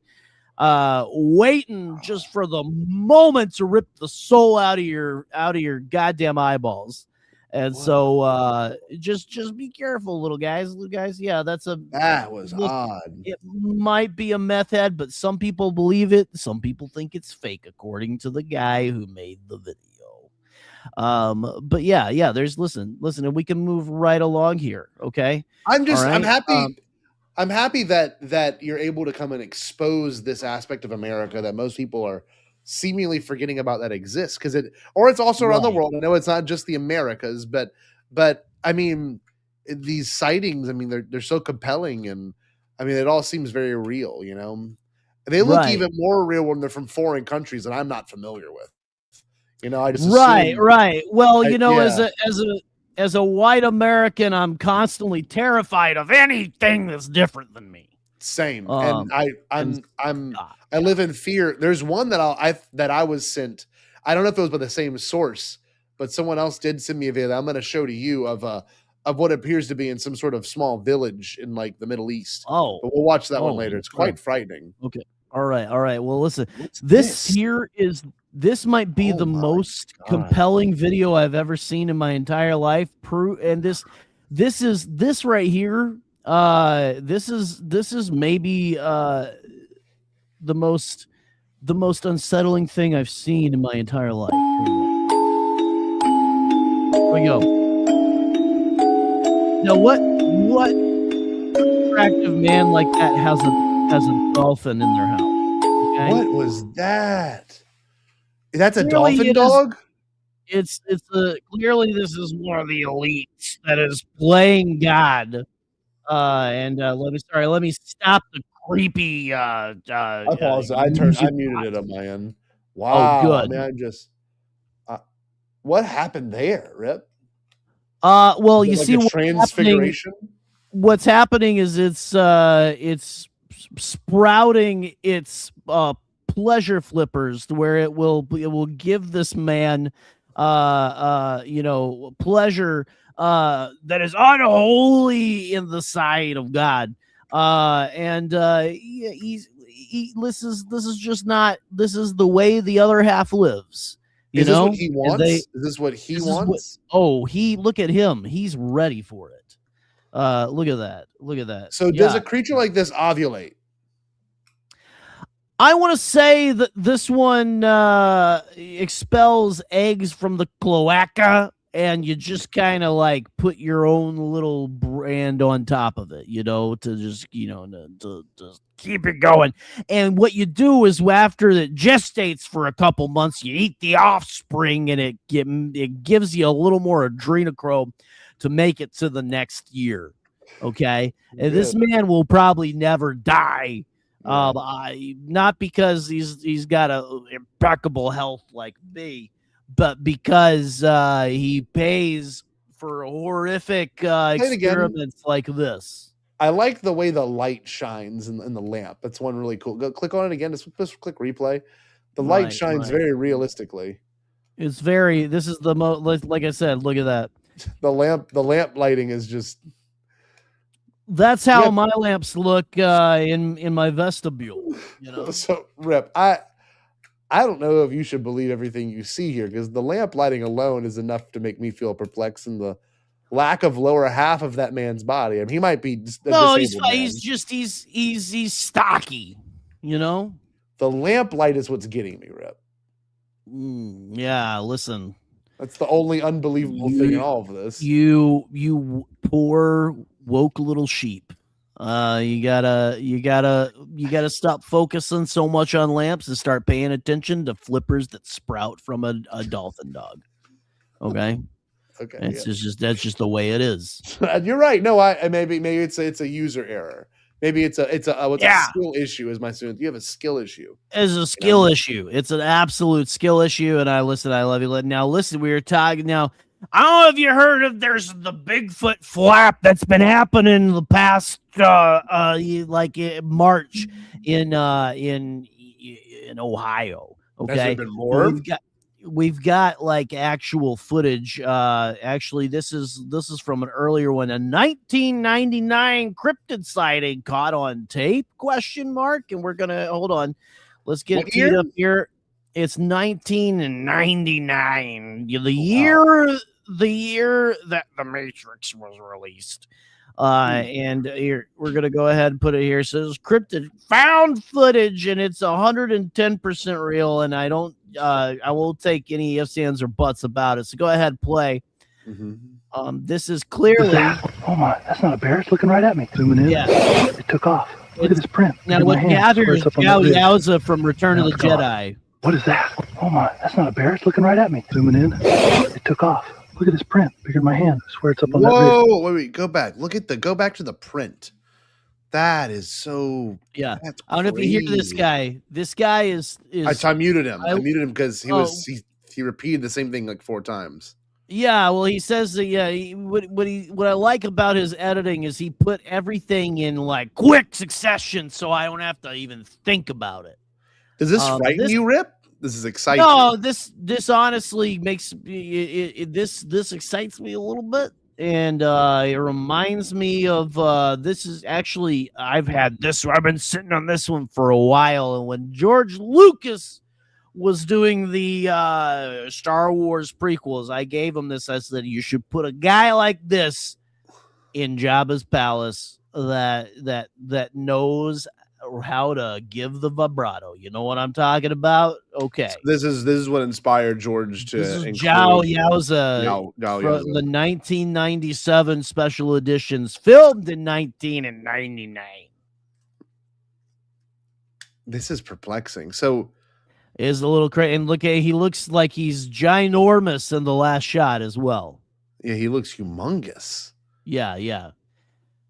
waiting just for the moment to rip the soul out of your goddamn eyeballs. And so just be careful, little guys. Yeah, that was odd. It might be a meth head, but some people believe it. Some people think it's fake, according to the guy who made the video. But yeah, there's listen, and we can move right along here. Okay. I'm happy. I'm happy that you're able to come and expose this aspect of America that most people are seemingly forgetting about that exists, because it's also around the world. I know it's not just the Americas, but I mean, these sightings, I mean, they're so compelling, and I mean, it all seems very real, you know. They look even more real when they're from foreign countries that I'm not familiar with. You know, I just right. Well, you know, as a white American, I'm constantly terrified of anything that's different than me. Same, and I live in fear. There's one that I was sent. I don't know if it was by the same source, but someone else did send me a video that I'm going to show to you of what appears to be in some sort of small village in like the Middle East. Oh, but we'll watch that one later. It's quite frightening. Okay. All right. Well, listen, this might be the most compelling video I've ever seen in my entire life. And this right here. This is maybe the most unsettling thing I've seen in my entire life. Here we go. Now, what attractive man like that has a dolphin in their house? Okay? What was that? That's a dolphin dog? It's clearly this is one of the elites that is playing God. Let me stop the creepy I apologize. I muted it on my end. Wow. Oh, good. Man, what happened there, Rip? Well, you like see transfiguration. What's happening is it's sprouting its pleasure flippers, to where it will give this man pleasure that is unholy in the sight of God. This is the way the other half lives. Is this what he wants? Is this what he wants? Look at him. He's ready for it. Look at that. So does a creature like this ovulate? I want to say that this one expels eggs from the cloaca, and you just kind of like put your own little brand on top of it, to just, to keep it going. And what you do is, after it gestates for a couple months, you eat the offspring, and it gives you a little more adrenochrome to make it to the next year. Okay. And this man will probably never die. Not because he's got a impeccable health like me, but because he pays for horrific experiments like this. I like the way the light shines in the lamp. That's one really cool. Go click on it again. Just click replay. The light shines very realistically. It's very. This is the most. Like I said, look at that. The lamp lighting is just. That's how my lamps look in my vestibule. You know. So Rip, I don't know if you should believe everything you see here, because the lamp lighting alone is enough to make me feel perplexed in the lack of lower half of that man's body. I mean, he might be he's stocky, you know. The lamp light is what's getting me, Rip. Yeah, listen. That's the only unbelievable thing in all of this. You poor woke little sheep. You gotta stop focusing so much on lamps and start paying attention to flippers that sprout from a dolphin dog. Okay. Okay. It's just that's just the way it is. You're right. No, maybe it's a user error. Maybe it's a skill issue. As my student, you have a skill issue. It's a skill issue. It's an absolute skill issue. And I love you. Now listen, we were talking now. I don't know if you heard of there's the Bigfoot flap that's been happening the past like March in Ohio. Okay. Has there been more? We've got like actual footage. Actually, this is from an earlier one, a 1999 cryptid sighting caught on tape? ? And we're gonna hold on. Let's get it teed up here. It's 1999. The year that The Matrix was released. And here we're gonna go ahead and put it here. It says cryptid found footage, and it's 110% real. And I won't take any ifs, ands, or buts about it. So go ahead, play. This is clearly. Oh my, that's not a bear. It's looking right at me. Zooming in. Yeah, it took off. Look at this print. Now what gathers Yowza from Return of the Jedi. What is that? Oh my, that's not a bear. It's looking right at me. Zooming in. It took off. Look at this print. Bigger than my hand. I swear it's up on that ridge. Whoa, wait, go back. Go back to the print. That is so. Yeah, I don't know if you hear this guy. This guy is. I muted him. I muted him because he repeated the same thing like 4 times. Yeah, well, he says that. Yeah, what I like about his editing is he put everything in like quick succession, so I don't have to even think about it. Does this frighten you, Rip? This is exciting. No, this honestly makes this excites me a little bit. And it reminds me of this is actually I've been sitting on this one for a while, and when George Lucas was doing the Star Wars prequels, I gave him this. I said you should put a guy like this in Jabba's palace that knows how to give the vibrato. You know what I'm talking about? Okay. So this is what inspired George to. This is Yowza from the 1997 special editions, filmed in 1999. This is perplexing. So is a little crazy, and he looks like he's ginormous in the last shot as well. Yeah, he looks humongous. Yeah.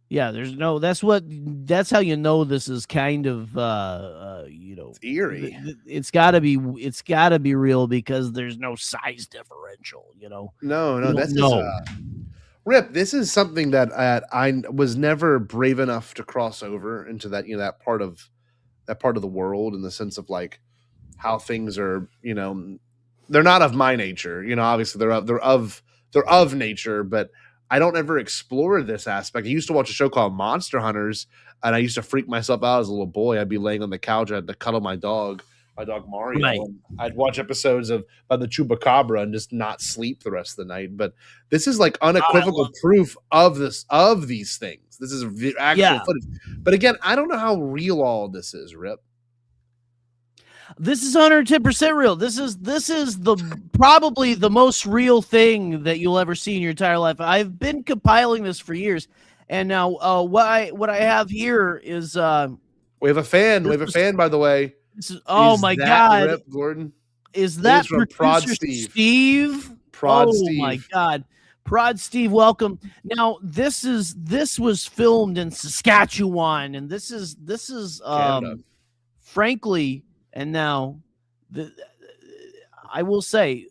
That's how you know this is kind of it's eerie. It's gotta be real because there's no size differential, you know. No, Rip, this is something that I was never brave enough to cross over into that, that part of the world, in the sense of like how things are, they're not of my nature. Obviously they're of nature, but I don't ever explore this aspect. I used to watch a show called Monster Hunters, and I used to freak myself out as a little boy. I'd be laying on the couch. I had to cuddle my dog Mario. Right. I'd watch episodes of the Chupacabra and just not sleep the rest of the night. But this is like unequivocal proof of these things. This is actual footage. But again, I don't know how real all this is, Rip. This is 110% real. This is probably the most real thing that you'll ever see in your entire life. I've been compiling this for years, and now what I have here is we have a fan. We have a fan, by the way. This is, my God, Rip, Gordon. Is that from Prod Steve? Prod Steve. My God. Prod Steve, welcome. Now this was filmed in Saskatchewan, and this is frankly. And now, I will say,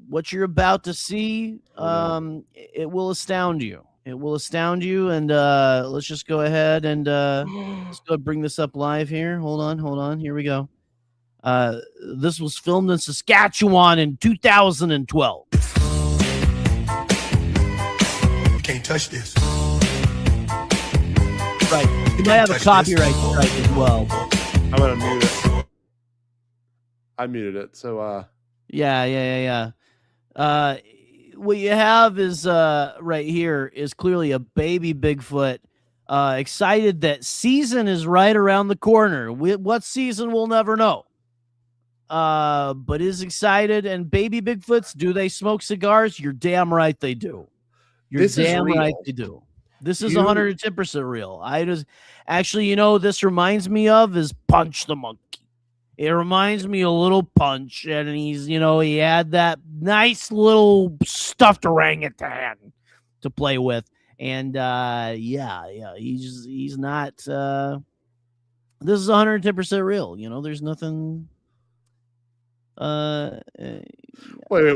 what you're about to see, it will astound you. It will astound you. And let's just go ahead and let's go bring this up live here. Hold on. Here we go. This was filmed in Saskatchewan in 2012. Can't touch this. Right. You might have a copyright strike as well. I'm gonna mute it. I muted it. So Yeah. What you have is right here is clearly a baby Bigfoot. Excited that season is right around the corner. What season we'll never know. But is excited. And baby Bigfoots, do they smoke cigars? You're damn right they do. You're damn right they do. This is 110% real. I just actually, this reminds me of is Punch the Monkey. It reminds me a little Punch, and he's, he had that nice little stuffed orangutan to play with, and he's not. This is 110% real. There's nothing. Wait,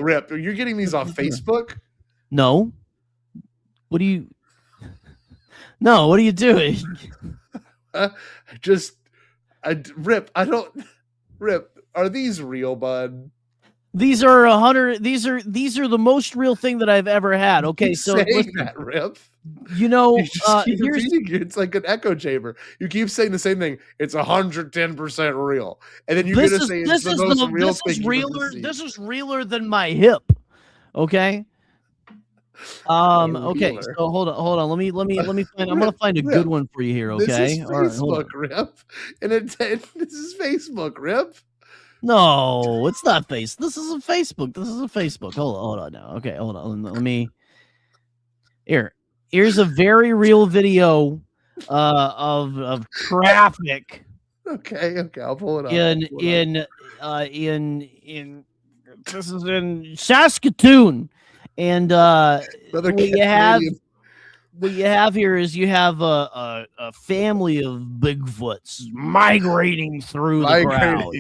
Rip, are you getting these off Facebook? No. What are you? No, what are you doing? Rip, are these real, bud? These are 100. These are the most real thing that I've ever had. Okay, so listen, that, Rip. You keep repeating it. It's like an echo chamber. You keep saying the same thing. It's 110% real, and then you're gonna say it's the most real thing. This is realer than my hip. Okay. Okay. So hold on. Let me find. I'm gonna find a good one for you here. Okay. This is Facebook, Rip. And this is Facebook, Rip. No, it's not This is a Facebook. Hold on now. Okay, hold on. Let me. Here's a very real video of traffic. Okay. I'll pull it up. This is in Saskatoon. And what you have here is you have a family of Bigfoots migrating through the crowd.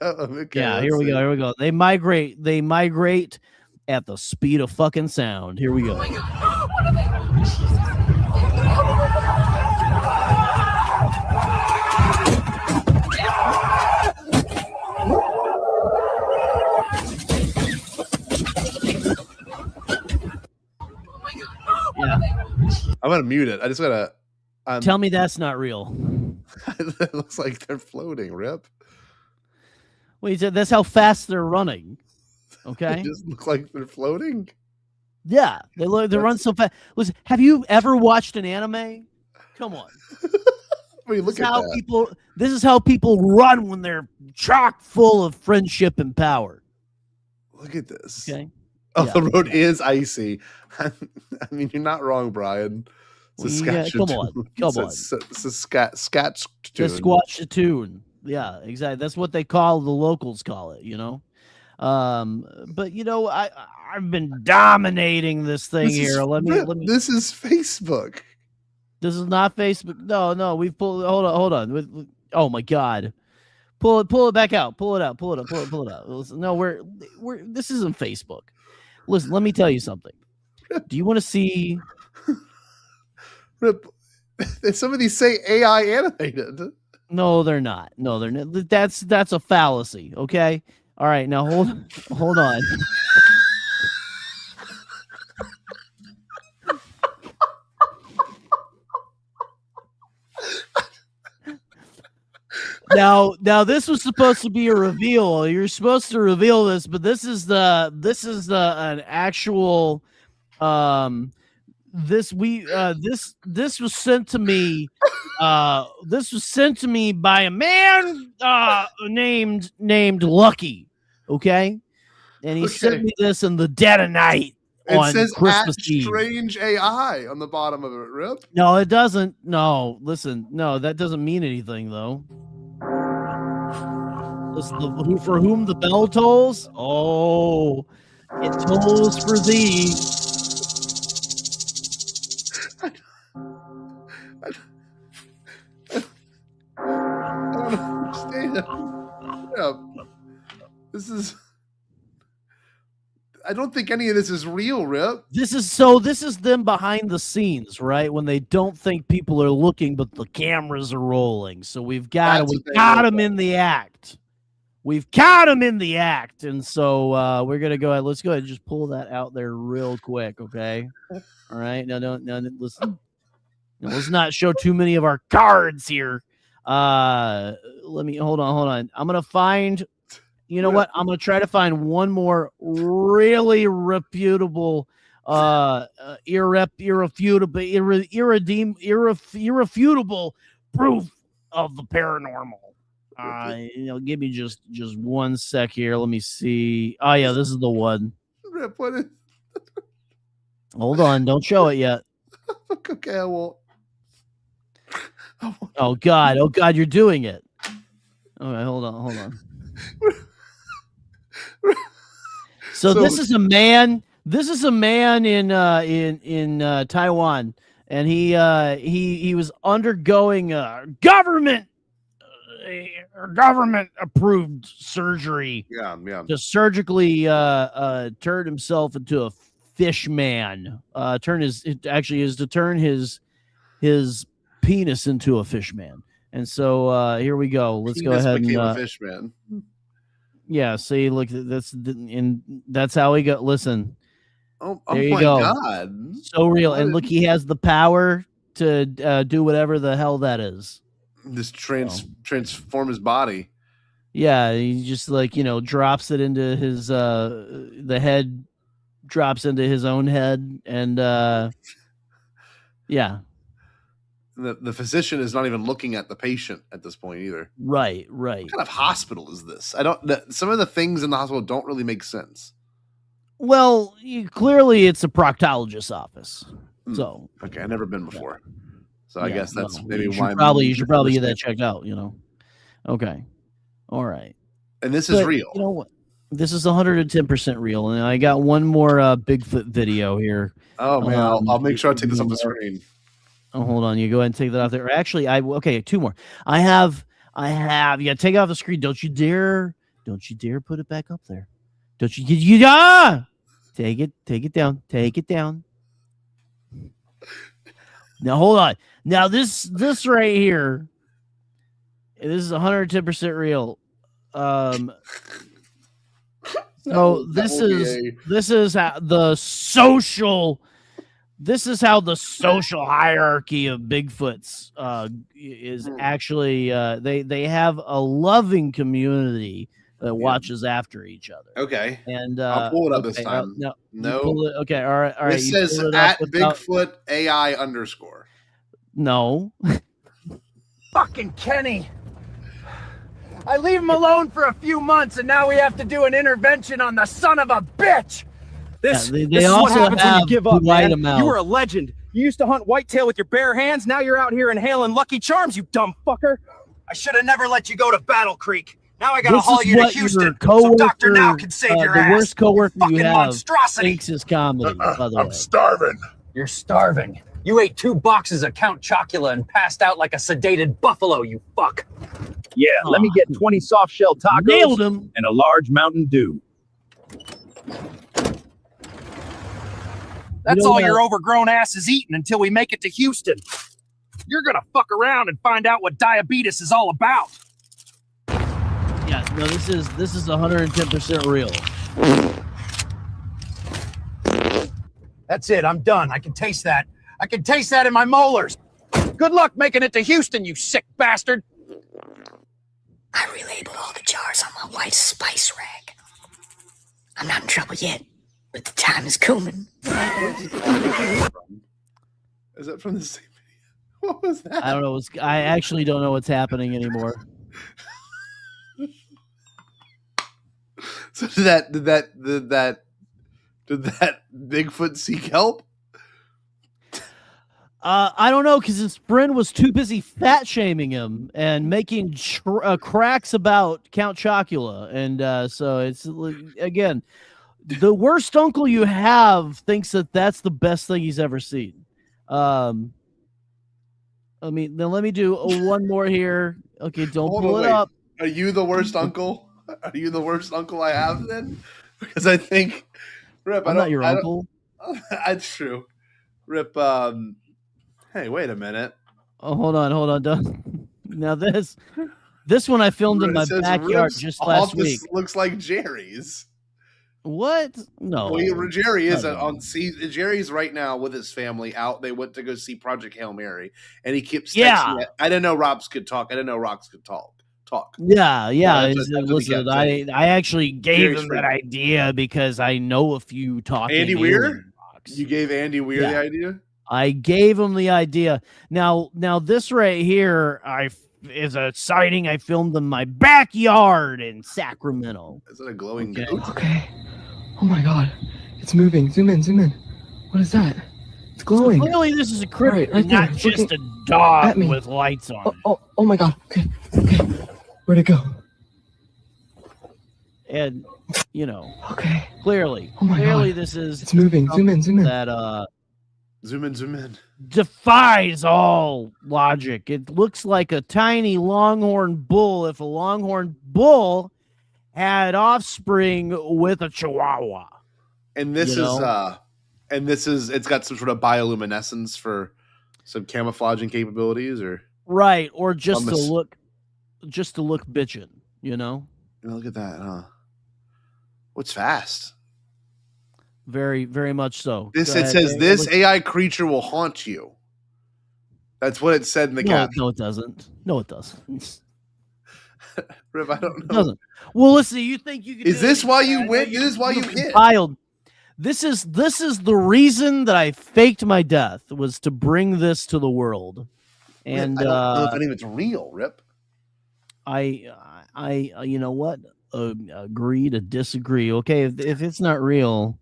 Okay, yeah, here we go. They migrate at the speed of fucking sound. Here we go. Yeah. I'm gonna mute it. I just gotta tell me that's not real. It looks like they're floating, Rip. Well, that's how fast they're running. Okay. They just look like they're floating. Yeah, they run so fast. Listen, have you ever watched an anime? Come on. I mean, look at that. This is how people run when they're chock full of friendship and power. Look at this. Okay. Oh, yeah. The road is icy. I mean, you're not wrong, Brian. Come on. Saskatchewan. Yeah, exactly. That's what they call the locals call it. But I've been dominating this thing here. Let me. This is Facebook. This is not Facebook. No. We've pulled. Hold on. Oh my God. Pull it back out. Pull it out. No, we're. This isn't Facebook. Listen, let me tell you something. Do you want to see? Some of these say AI animated. No, they're not. That's a fallacy. Okay. All right. Now hold on. Now this was supposed to be a reveal. You're supposed to reveal this, but this is an actual this was sent to me. This was sent to me by a man named Lucky. Okay, and he sent me this in the dead of night. It says Christmas Eve. Strange AI on the bottom of it, Rip. No, it doesn't. No, listen. No, that doesn't mean anything, though. Listen, for whom the bell tolls? Oh, it tolls for thee. I don't understand. Yeah. This is... I don't think any of this is real, Rip. This is them behind the scenes, right? When they don't think people are looking, but the cameras are rolling. So we've got them in the act. We've caught them in the act. And so we're gonna go ahead. Let's go ahead and just pull that out there real quick, okay? All right. No, listen. Let's not show too many of our cards here. Let me hold on. I'm gonna find. You know what? I'm going to try to find one more really irrefutable proof of the paranormal. Give me just 1 sec here. Let me see. Oh yeah, this is the one. Rip, what is? Hold on, don't show it yet. Okay, I won't. Oh God, you're doing it. All right, hold on. So this is a man. This is a man in Taiwan, and he was undergoing a government approved surgery. Yeah. To surgically turn himself into a fish man. Turn his penis into a fish man. And so here we go. Let's go ahead and a fish man. Yeah, see, look, that's how he got. Listen, oh there you my go. God, so real. And look, he has the power to do whatever the hell that is. This transform his body. Yeah, he just drops it into his the head drops into his own head, and yeah. The physician is not even looking at the patient at this point either. Right. What kind of hospital is this? Some of the things in the hospital don't really make sense. Well, clearly it's a proctologist's office. So okay, I've never been before. So I guess that's maybe you why you should probably get that checked out. Okay, all right. And this is real. You know what? This is 110% real, and I got one more Bigfoot video here. Oh man, I'll make sure I take this off the screen. Oh, hold on. You go ahead and take that off there. Actually, two more. I have. Yeah, take it off the screen. Don't you dare put it back up there. Don't you? Take it down. Take it down. Now hold on. Now this right here. This is 110% real. So this is how the social. This is how the social hierarchy of Bigfoots is actually. They have a loving community that watches after each other. Okay, and I'll pull it up this time. No. Okay, all right. This says at Bigfoot AI _. No. Fucking Kenny. I leave him alone for a few months, and now we have to do an intervention on the son of a bitch. This is also what happens when you give up, man. Amount. You were a legend. You used to hunt whitetail with your bare hands. Now you're out here inhaling Lucky Charms, you dumb fucker. I should have never let you go to Battle Creek. Now I gotta haul you to Houston so Dr. Now can save your ass. The worst coworker you have monstrosity. thinks is comedy, by the way. I'm starving. You're starving. You ate 2 boxes of Count Chocula and passed out like a sedated buffalo, you fuck. Yeah, let me get 20 soft-shell tacos Nailed him. And a large Mountain Dew. That's all your overgrown ass is eating until we make it to Houston. You're gonna fuck around and find out what diabetes is all about. Yeah, no, this is 110% real. That's it, I'm done. I can taste that. I can taste that in my molars. Good luck making it to Houston, you sick bastard. I relabeled all the jars on my white spice rag. I'm not in trouble yet, but the time is coming. Is that from the same video? What was that? I don't know. I actually don't know what's happening anymore. So did that Bigfoot seek help? I don't know, because his friend was too busy fat shaming him and making cracks about Count Chocula, and so it's again, the worst uncle you have thinks that that's the best thing he's ever seen. I mean, then let me do one more here. Okay, don't pull it up. Are you the worst uncle? Are you the worst uncle I have then? Because I think Rip, I'm not your uncle. That's true. Rip, hey, wait a minute. Oh, hold on. Now this one I filmed in my backyard just last week. Looks like Jerry's. What? No. Well, Jerry is Jerry's right now with his family out. They went to go see Project Hail Mary, and he keeps texting me. I didn't know Robs could talk. I didn't know Rocks could talk. Yeah. Listen, I actually gave him that idea because I know a few talking. Andy Weir? You gave Andy Weir the idea? I gave him the idea. Now this right here, is a sighting I filmed in my backyard in Sacramento. Is it a glowing goat? Okay. Oh my God, it's moving. Zoom in. What is that? It's glowing. So clearly, this is a cryptid, right not just a dog with lights on. Oh my God. Okay. Where'd it go? And okay. Clearly, this is. It's moving. Zoom in. That Zoom in. Defies all logic. It looks like a tiny longhorn bull. If a longhorn bull had offspring with a chihuahua, and this is it's got some sort of bioluminescence for some camouflaging capabilities, or right, or just to look bitchin'. Look at that, huh? What's fast? Very, very much so. It says this AI creature will haunt you. That's what it said in the caption. No, it doesn't. No, it doesn't. Rip, I don't know. It doesn't. Well, listen. You think you can? Is this why you went? This is why you hit. This is the reason that I faked my death, was to bring this to the world. And I don't know if any of it's real, Rip. I you know what? Agree to disagree. Okay, if it's not real,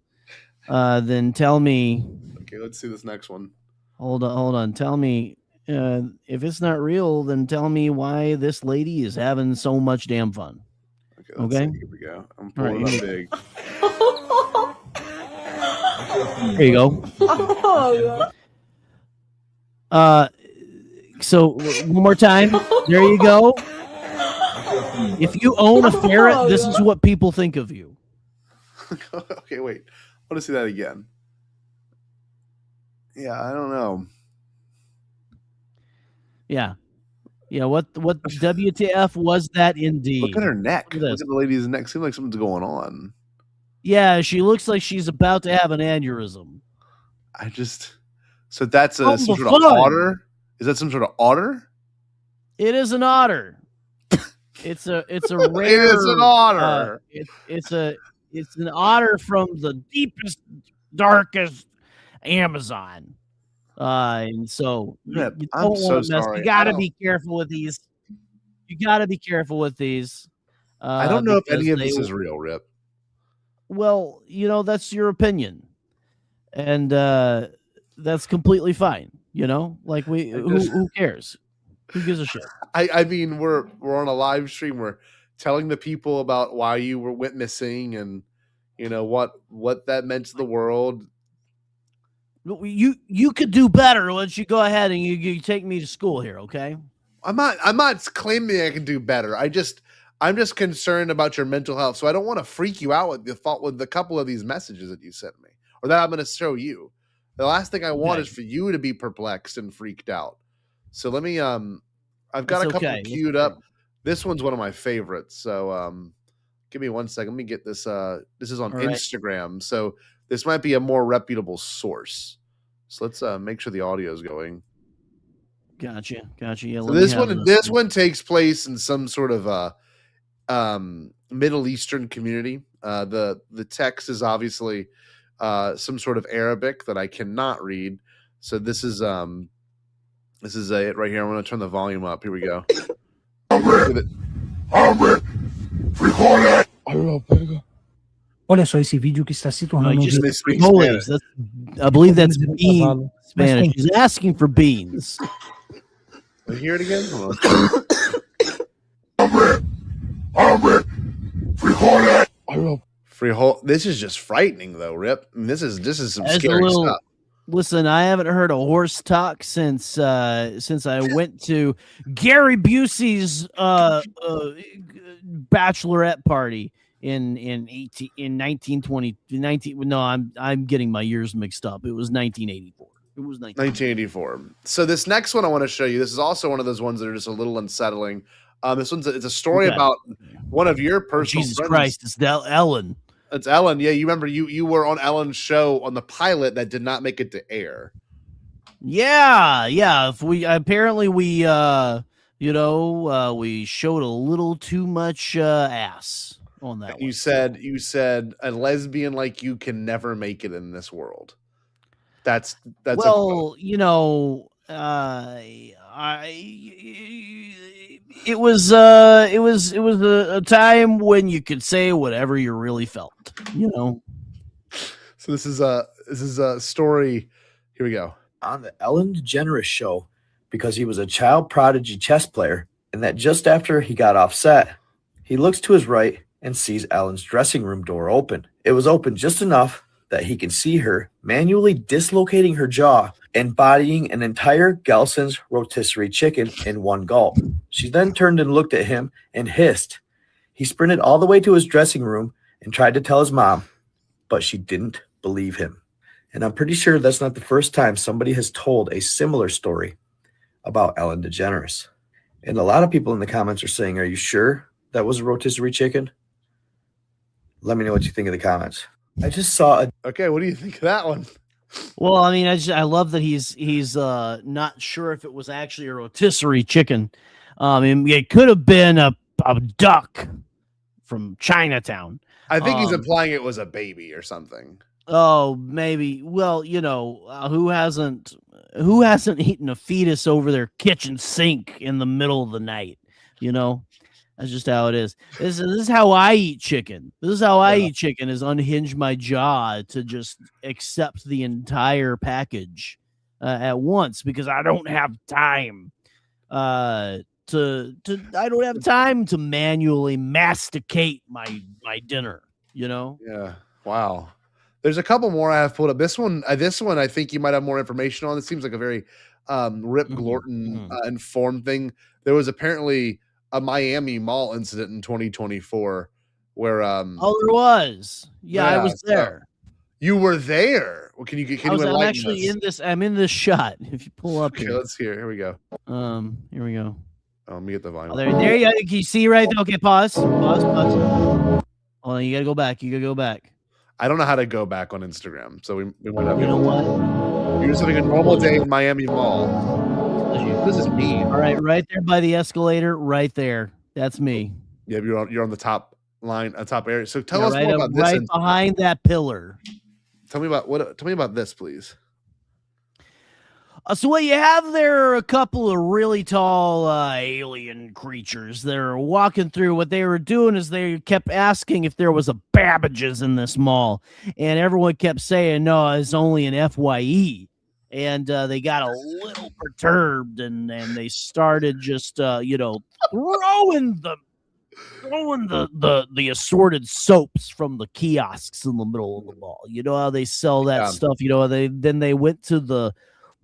then tell me. Okay, let's see this next one. Hold on. Tell me, if it's not real, then tell me why this lady is having so much damn fun. Okay. Here we go. I'm pulling it up big. There you go. So one more time. There you go. If you own a ferret, this is what people think of you. Okay, wait. I want to see that again. Yeah, I don't know. Yeah. What WTF was that indeed? Look at her neck. Look at the lady's neck. Seems like something's going on. Yeah, she looks like she's about to have an aneurysm. So that's some sort of otter? Is that some sort of otter? It is an otter. It's a rare. It is an otter. It's an otter from the deepest, darkest Amazon. And so you don't want to mess. You got to be careful with these. I don't know if any of this is real, Rip. Well, that's your opinion, and that's completely fine. Like who cares? Who gives a shit? I mean, we're on a live stream. We're telling the people about why you went missing, and what that meant to the world. You could do better. Why don't you go ahead and you take me to school here, okay? I'm not claiming I can do better. I'm just concerned about your mental health. So I don't want to freak you out with a couple of these messages that you sent me, or that I'm going to show you. The last thing I want is for you to be perplexed and freaked out. So let me I've got a couple queued up. This one's one of my favorites. So give me 1 second. Let me get this. This is on Instagram. So this might be a more reputable source. So let's make sure the audio is going. Gotcha. Yeah, so this one takes place in some sort of Middle Eastern community. The text is obviously some sort of Arabic that I cannot read. So this is it right here. I'm going to turn the volume up. Here we go. Olha só esse vídeo que está se tornando. I believe that's bean Spanish. He's asking for beans. Can you hear it again? Frijol. This is just frightening, though, Rip. I mean, this is some scary stuff. Listen, I haven't heard a horse talk since I went to Gary Busey's bachelorette party in 1920 no, I'm getting my years mixed up. It was 1984. It was 1984. So this next one I want to show you, this is also one of those ones that are just a little unsettling. This one's it's a story about one of your personal Jesus friends. Christ, it's Ellen. It's Ellen. Yeah, you remember you were on Ellen's show on the pilot that did not make it to air. Yeah. If we we showed a little too much ass on that. You said a lesbian like you can never make it in this world. That's well, it was a time when you could say whatever you really felt, So this is a story. Here we go. On the Ellen DeGeneres show, because he was a child prodigy chess player, and that just after he got off set, he looks to his right and sees Ellen's dressing room door open. It was open just enough that he can see her manually dislocating her jaw, embodying an entire Gelson's rotisserie chicken in one gulp. She then turned and looked at him and hissed. He sprinted all the way to his dressing room and tried to tell his mom, but she didn't believe him. And I'm pretty sure that's not the first time somebody has told a similar story about Ellen DeGeneres. And a lot of people in the comments are saying, are you sure that was a rotisserie chicken? Let me know what you think of the comments. I just saw Okay, what do you think of that one? Well, I mean, I love that he's not sure if it was actually a rotisserie chicken. It could have been a duck from Chinatown. I think he's implying it was a baby or something. Oh, maybe. Well, who hasn't eaten a fetus over their kitchen sink in the middle of the night? That's just how it is. This is how I eat chicken. This is how I eat chicken, is unhinge my jaw to just accept the entire package at once, because I don't have time I don't have time to manually masticate my dinner, Yeah. Wow. There's a couple more I have pulled up. This one I think you might have more information on. It seems like a very Rip Glorton informed thing. There was apparently a Miami Mall incident in 2024 where there was. Yeah, I was there. You were there. Well, can you I'm actually us? I'm in this shot. If you pull up here. Let's hear. Here we go. Here we go. Let me get the volume. There you go. Can you see right there? Okay, pause. Oh, you gotta go back. I don't know how to go back on Instagram, so we might have. You know what? You're just having a normal day in Miami Mall. This is me. All right there by the escalator, right there. That's me. Yeah, you're on the top line, top area. So tell us more about this. Right behind that pillar. Tell me about this, please. So what you have there are a couple of really tall alien creatures that are walking through. What they were doing is they kept asking if there was a Babbage's in this mall, and everyone kept saying no, it's only an FYE. And they got a little perturbed, and they started just throwing the assorted soaps from the kiosks in the middle of the mall. You know how they sell that stuff. They went to the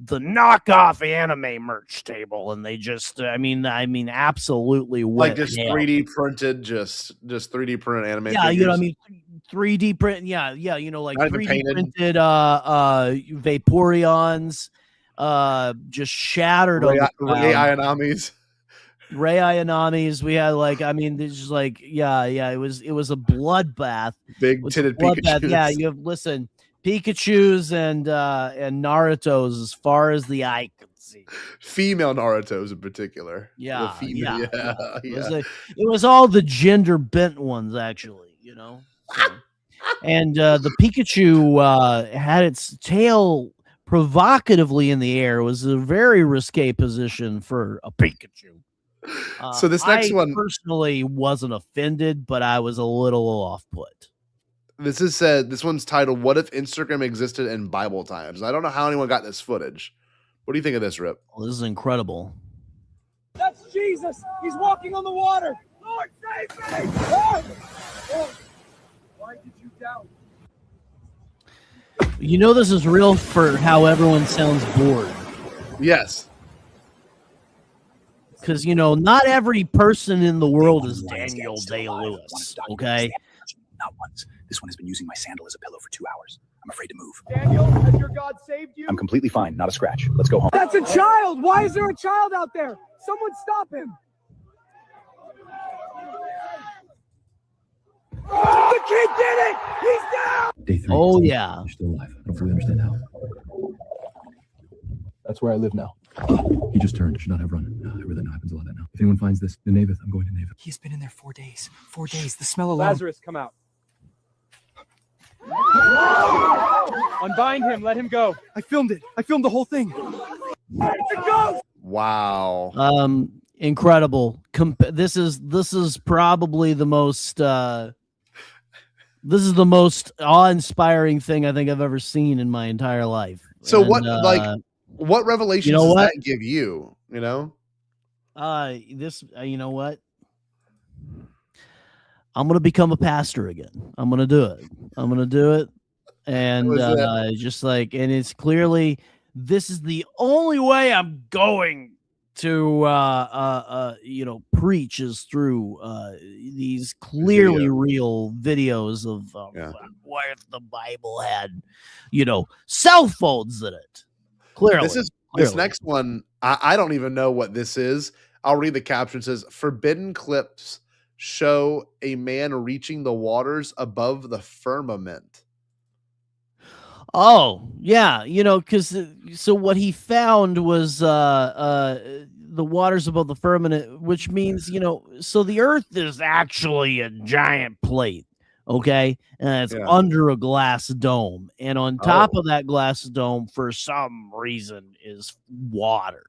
knockoff anime merch table, and they just absolutely went like just 3D printed, just 3D printed anime. Yeah, figures. 3D print, like 3D printed Vaporeons, just shattered Ray Aonamis. Ray Aonamis. We had it was a bloodbath. Big titted Pikachu. Yeah, Pikachu's and Naruto's as far as the eye could see. Female Naruto's in particular. Yeah, yeah. It was all the gender bent ones, actually. And the Pikachu had its tail provocatively in the air. It was a very risque position for a Pikachu. So this next one, personally wasn't offended, but I was a little off-put. This one's titled, "What if Instagram existed in Bible times?" I don't know how anyone got this footage. What do you think of this, Rip? Well, this is incredible. That's Jesus. He's walking on the water. Lord, save me. Lord. Why did you doubt? This is real for how everyone sounds bored. Yes. Because, not every person in the world is Daniel Day-Lewis, okay? not once. This one has been using my sandal as a pillow for 2 hours. I'm afraid to move. Daniel, has your God saved you? I'm completely fine. Not a scratch. Let's go home. That's a child! Why is there a child out there? Someone stop him! The kid did it! He's down! Day 3. Oh, yeah. You're still alive. I don't fully understand how. That's where I live now. He just turned. Should not have run. I read that now happens a lot. That now. If anyone finds this, the Navith, I'm going to Navith. He's been in there 4 days. 4 days. The smell alone. Lazarus, come out. Unbind him. Let him go. I filmed it. I filmed the whole thing. Wow. Incredible. This is probably the most awe-inspiring thing I think I've ever seen in my entire life. So And, what revelations you know does what? that give you? You know? You know what? I'm gonna become a pastor again. I'm gonna do it. And and it's clearly this is the only way I'm going to preach is through these clearly real videos of what if the Bible had cell phones in it. Clearly, this next one. I don't even know what this is. I'll read the caption. It says, "Forbidden clips show a man reaching the waters above the firmament." Oh, yeah, because so what he found was the waters above the firmament, which means, so the earth is actually a giant plate, okay? And it's under a glass dome. And on top of that glass dome, for some reason, is water.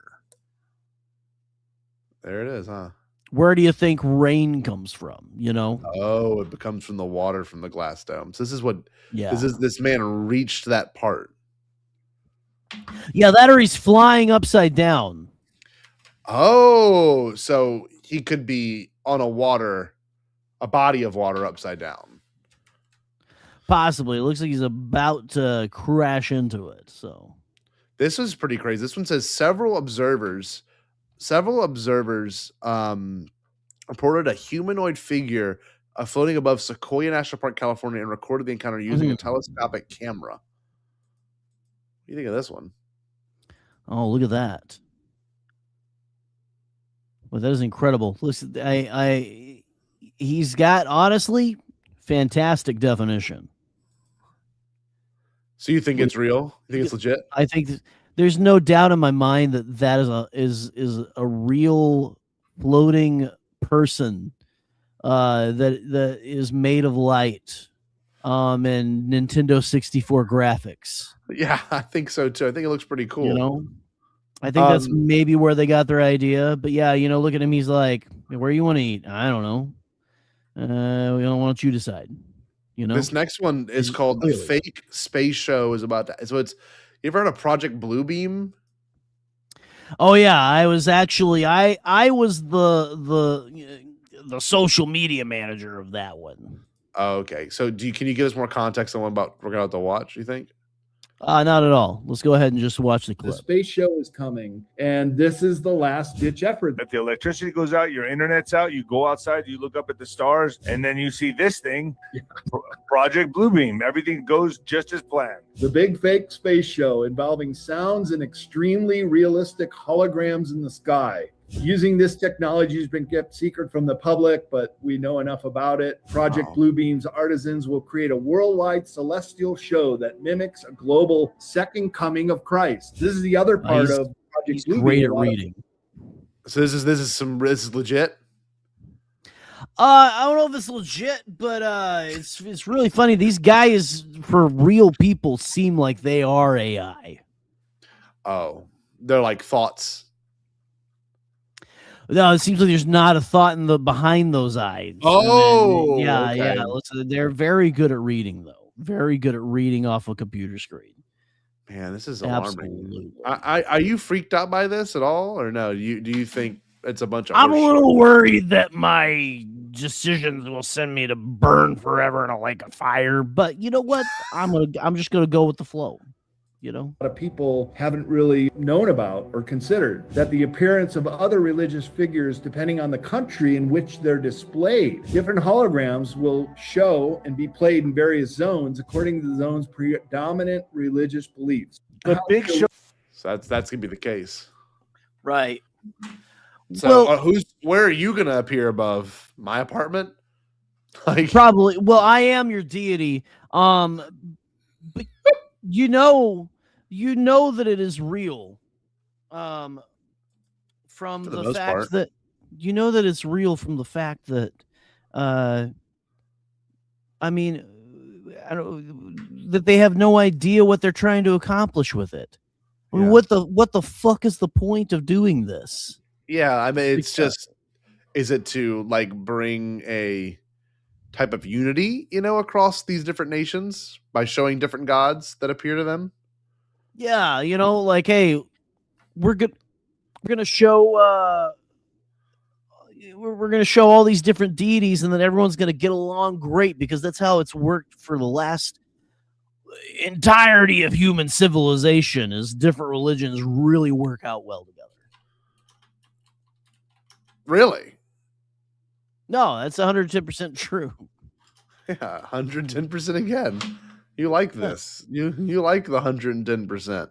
There it is, huh? Where do you think rain comes from, Oh, it comes from the water from the glass dome. So this is what this man reached that part. Yeah, that or he's flying upside down. Oh, so he could be on a body of water upside down. Possibly. It looks like he's about to crash into it. So this was pretty crazy. This one says several observers reported a humanoid figure floating above Sequoia National Park, California, and recorded the encounter using a telescopic camera. What do you think of this one? Oh, look at that. Well, that is incredible. Listen, he's got, honestly, fantastic definition. So you think it's real? You think it's legit? I think there's no doubt in my mind that is a real floating person that is made of light and Nintendo 64 graphics. Yeah, I think so too. I think it looks pretty cool. I think that's maybe where they got their idea. But yeah, look at him. He's like, where you want to eat? I don't know. Why don't you decide? This next one is called The Fake Space Show. Is about that. So it's, you ever heard of Project Bluebeam? Oh yeah, I was actually I was the social media manager of that one. Oh, okay. So can you give us more context on what we're about to watch, you think? Not at all. Let's go ahead and just watch the clip. The space show is coming, and this is the last ditch effort. If the electricity goes out, your internet's out, you go outside, you look up at the stars, and then you see this thing, Project Bluebeam. Everything goes just as planned. The big fake space show involving sounds and extremely realistic holograms in the sky. Using this technology has been kept secret from the public, but we know enough about it. Project Bluebeam's artisans will create a worldwide celestial show that mimics a global second coming of Christ. This is the other part of Project Bluebeam. Great at reading. So this is legit. I don't know if it's legit, but it's really funny. These guys, for real people, seem like they are AI. Oh, they're like thoughts. No, it seems like there's not a thought behind those eyes. Oh, yeah. Listen, they're very good at reading, though. Very good at reading off a computer screen. Man, this is alarming. Are you freaked out by this at all, or no? Do you think it's a bunch of? I'm a little worried that my decisions will send me to burn forever in a lake of fire. But you know what? I'm just gonna go with the flow. you know? A lot of people haven't really known about or considered that the appearance of other religious figures, depending on the country in which they're displayed, different holograms will show and be played in various zones according to the zone's predominant religious beliefs. The big show. So that's gonna be the case, right? So where are you gonna appear above my apartment? Like probably. Well, I am your deity. But you know that it is real. From the fact that you know that it's real from the fact that, I mean, that they have no idea what they're trying to accomplish with it. I mean, what the fuck is the point of doing this? Yeah, I mean, it's just, is it to like bring a type of unity, across these different nations by showing different gods that appear to them? Yeah, like, hey, we're gonna show we're gonna show all these different deities, and then everyone's gonna get along great because that's how it's worked for the last entirety of human civilization. Is different religions really work out well together. Really? No, that's 110% true. Yeah, 110% again. You like this. You like the 110%.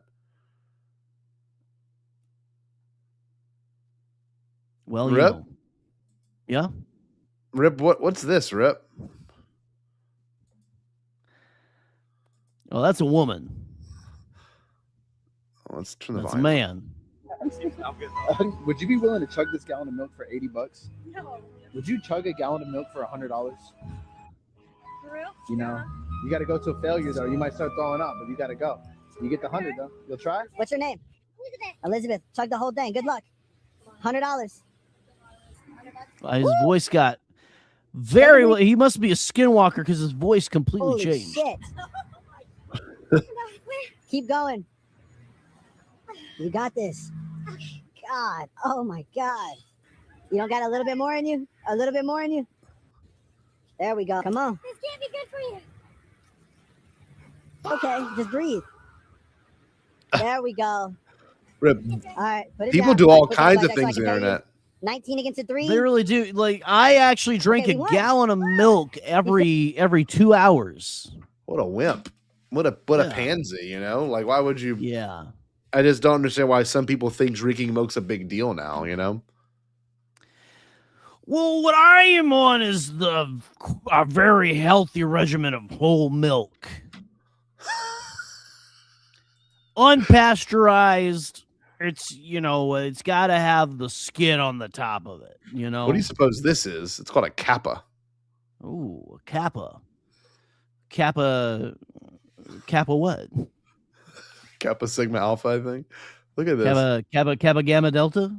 Well, Rip? Yeah. Rip, what's this, Rip? Oh, that's a woman. Let's turn the That's a volume. man. Would you be willing to chug this gallon of milk for $80? No. Would you chug a gallon of milk for $100? For real? You know, you got to go to a failure though. You might start throwing up, but you got to go. You get the 100 though. You'll try? What's your name? Elizabeth. Chug the whole thing. Good luck. $100. His voice got very well. He must be a skinwalker because his voice completely Holy changed. shit. Keep going. You got this. God. Oh my God. You don't got a little bit more in you? A little bit more in you? There we go. Come on. This can't be good for you. Okay, just breathe. There we go. Rip. All right. Put it People down. do all Put it kinds like of that so I things can on the tell you. internet. 19 against a 3. They really do. Like, I actually drink Okay, a we won. gallon of milk every 2 hours. What a wimp. What a pansy, Like, why would you? Yeah. I just don't understand why some people think drinking milk's a big deal now, Well, what I am on is a very healthy regimen of whole milk. Unpasteurized. It's, it's got to have the skin on the top of it, What do you suppose this is? It's called a kappa. Ooh, a kappa. Kappa what? Kappa Sigma Alpha, I think. Look at this. Kappa Gamma Delta?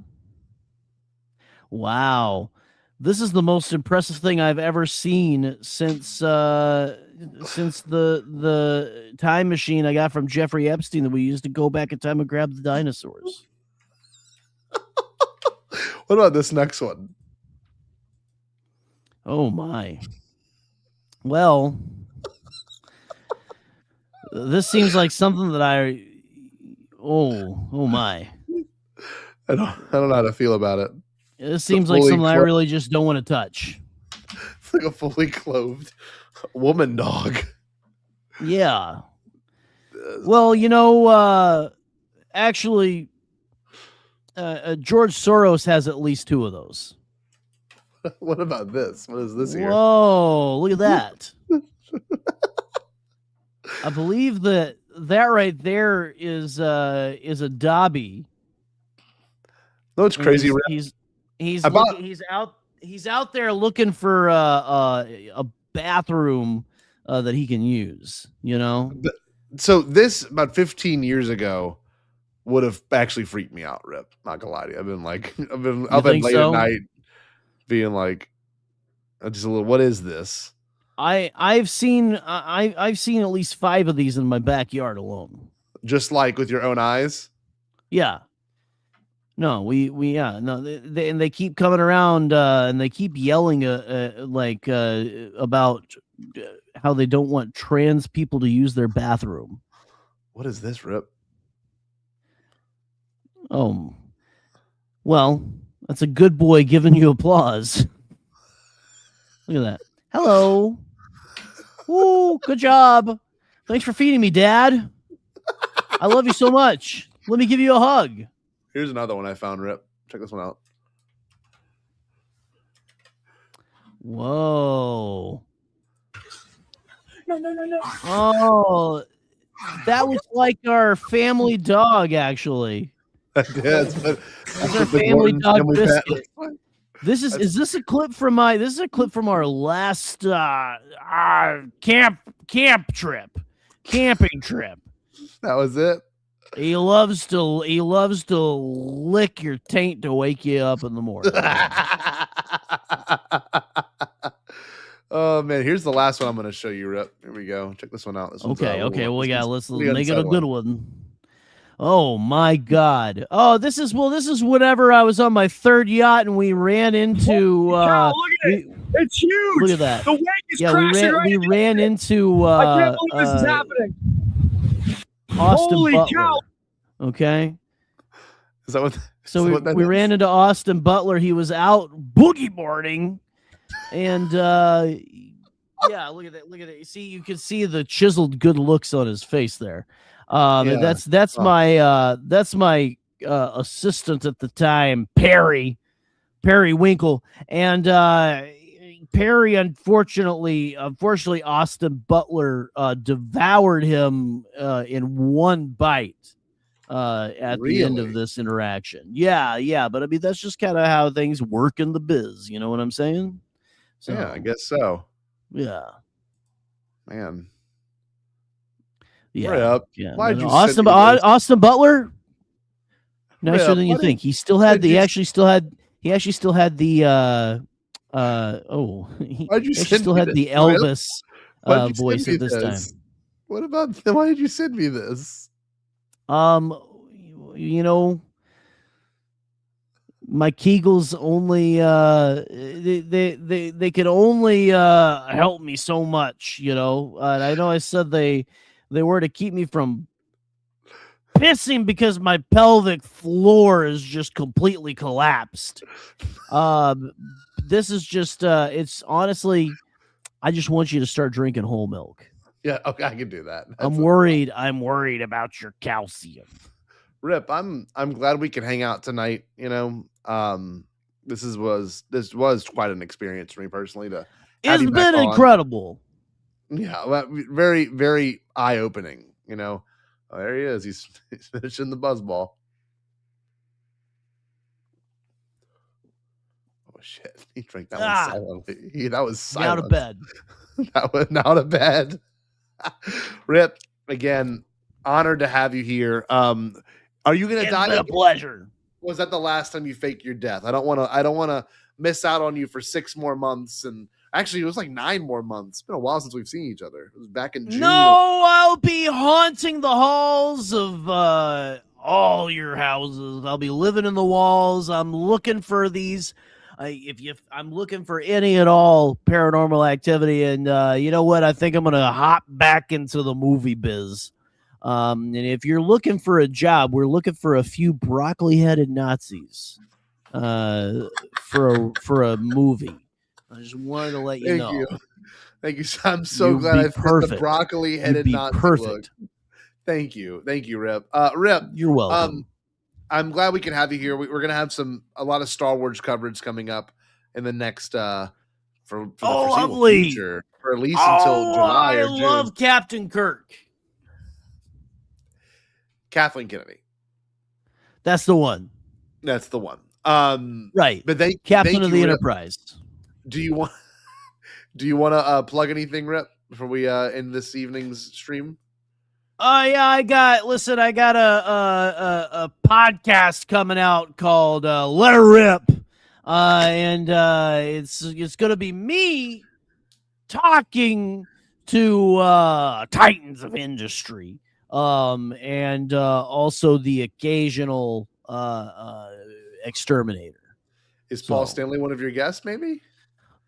Wow. This is the most impressive thing I've ever seen since the time machine I got from Jeffrey Epstein that we used to go back in time and grab the dinosaurs. What about this next one? Oh my. Well, this seems like something that oh my. I don't know how to feel about it. This seems like something I really just don't want to touch. It's like a fully clothed woman dog. Yeah. Well, actually, George Soros has at least 2 of those. What about this? What is this here? Whoa, look at that. I believe that right there is a Dobby. No, it's crazy. He's out there looking for a bathroom that he can use, So this about 15 years ago would have actually freaked me out, Rip. Not gonna lie to you. I've been late at night being like just a little, what is this? I've seen at least 5 of these in my backyard alone. Just like with your own eyes? Yeah. No, and they keep coming around and they keep yelling about how they don't want trans people to use their bathroom. What is this, Rip? Oh, well, that's a good boy giving you applause. Look at that. Hello. Woo, good job. Thanks for feeding me, Dad. I love you so much. Let me give you a hug. Here's another one I found, Rip. Check this one out. Whoa. No. Oh, that was like our family dog, actually. That's our family dog biscuit. Is this a clip from our last camping trip. That was it. He loves to lick your taint to wake you up in the morning. Oh man, here's the last one I'm going to show you, Rip. Here we go. Check this one out. This Okay. Well, let's make it a good good one. Oh my God! Oh, this is whenever I was on my third yacht and we ran into. Look at it! It's huge. Look at that! The wake is crashing we ran into. I can't believe this is happening. Austin Holy Butler. cow! Okay. Is that what? So we ran into Austin Butler. He was out boogie boarding, and yeah, look at that. You can see the chiseled good looks on his face there. That's my assistant at the time, Perry Winkle, and Perry unfortunately Austin Butler devoured him in one bite at the end of this interaction. Yeah, but I mean that's just kind of how things work in the biz. You know what I'm saying? So, yeah, I guess so. Yeah, man. Yeah. Rip, why'd you Austin Butler? Nicer Rip, than you think. He still had the. He actually still had the. He still had the Elvis voice at this time. What about? Why did you send me this? You know, my Kegels only they could only help me so much, you know. I know I said they were to keep me from pissing because my pelvic floor is just completely collapsed. This is just it's honestly, I just want you to start drinking whole milk. Yeah, okay, I can do that. I'm worried about your calcium. Rip, I'm glad we can hang out tonight. You know, this was quite an experience for me personally. It's been incredible. Yeah, very, very eye-opening. You know, there he is. He's finishing the buzzball. Oh shit! He drank that one silently. That was silent. Out of bed. That was out of bed. Rip, again, honored to have you here. Are you gonna die? It's been a pleasure. Was that the last time you faked your death? I don't want to miss out on you for 6 more months. And actually, it was like 9 more months. It's been a while since we've seen each other. It was back in June. No, I'll be haunting the halls of all your houses. I'll be living in the walls. I'm looking for these. I'm looking for any at all paranormal activity, and you know what? I think I'm gonna hop back into the movie biz. And if you're looking for a job, we're looking for a few broccoli-headed Nazis for a movie. I just wanted to let you know. Thank you. I'm so glad I fit the broccoli-headed Nazi look. Thank you, Rip. Rip, you're welcome. I'm glad we can have you here. We're going to have a lot of Star Wars coverage coming up in the next for the foreseeable future, or at least until July or June. I love Captain Kirk. Kathleen Kennedy. That's the one. That's the one. Right. But Captain of the Enterprise. Do you want to plug anything, Rip, before we end this evening's stream? Yeah, I got a podcast coming out called Let Her Rip. And it's gonna be me talking to titans of industry. And also the occasional exterminator. Is Paul Stanley one of your guests, maybe?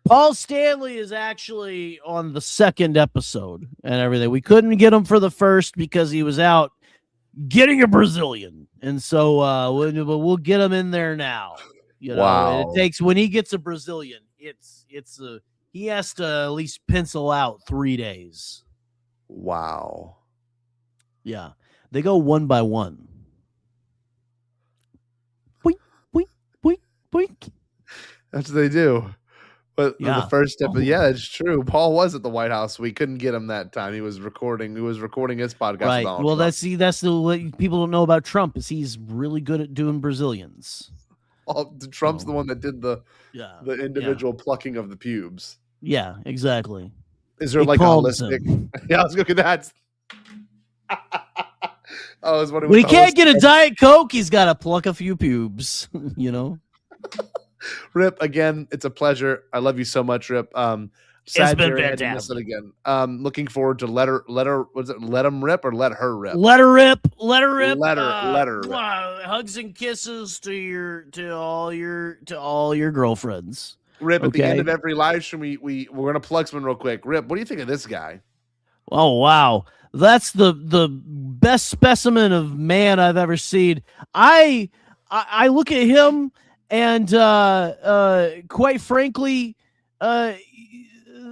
Paul Stanley is actually on the second episode and everything. We couldn't get him for the first because he was out getting a Brazilian. And so we'll get him in there now. You know, Wow. it takes when he gets a Brazilian, he has to at least pencil out 3 days. Wow. Yeah. They go one by one. Boink, boink, boink, boink. That's what they do. But Yeah. the first step, yeah, it's true. Paul was at the White House. We couldn't get him that time. He was recording his podcast. Right. with Donald Well, Trump. that's what people don't know about Trump is he's really good at doing Brazilians. Trump's the one that did the individual plucking of the pubes. Yeah, exactly. Is there He like a palms holistic? him. Yeah, let's look at that. I was wondering When he what the can't get a holistic- Diet Coke, he's got to pluck a few pubes, you know? Rip, again, it's a pleasure. I love you so much, Rip. It's been Jerry had to miss fantastic. it again. Looking forward to let him rip or let her rip? Let her rip. Let her rip. Let her rip. Hugs and kisses to all your girlfriends. Rip, at the Okay. end of every live stream, we're gonna plug someone real quick. Rip, what do you think of this guy? Oh wow, that's the best specimen of man I've ever seen. I look at him and quite frankly,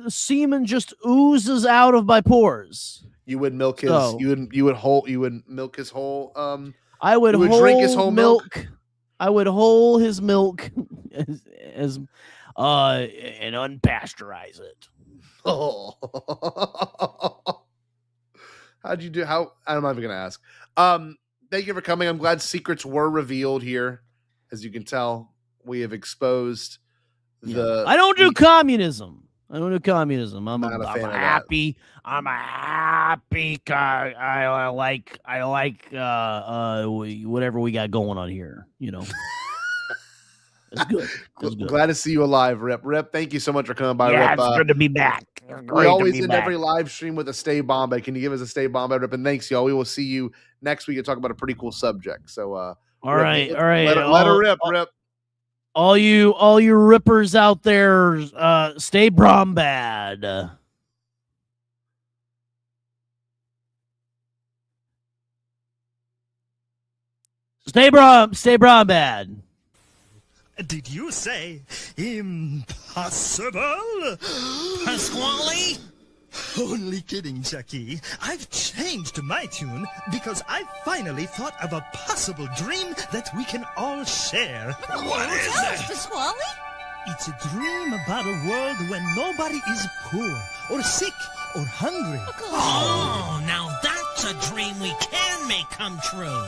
semen just oozes out of my pores. You would milk his. So- You would milk his whole. I would you whole drink his whole milk. I would whole his milk as and unpasteurize it. Oh. How'd you do? I'm not even gonna ask. Thank you for coming. I'm glad secrets were revealed here. As you can tell, we have exposed the. I don't do communism. I'm Not a fan of that. happy. I'm a happy guy. I like whatever we got going on here. You know, it's good. It's good. Glad to see you alive, Rip. Rip, thank you so much for coming by. Yeah, Rip. it's good to be back. It's We great to always be end back. every live stream with a Stay Bombad. Can you give us a Stay Bombad, Rip? And thanks, y'all. We will see you next week to talk about a pretty cool subject. So, All Rip, right, all right. Let her rip, Rip. All you rippers out there, stay Bombad. Stay Bombad. Did you say impossible? Pasquale? Only kidding, Chucky. I've changed my tune because I finally thought of a possible dream that we can all share. What is it? Pasquale? It's a dream about a world when nobody is poor or sick or hungry. Oh, now that's a dream we can make come true.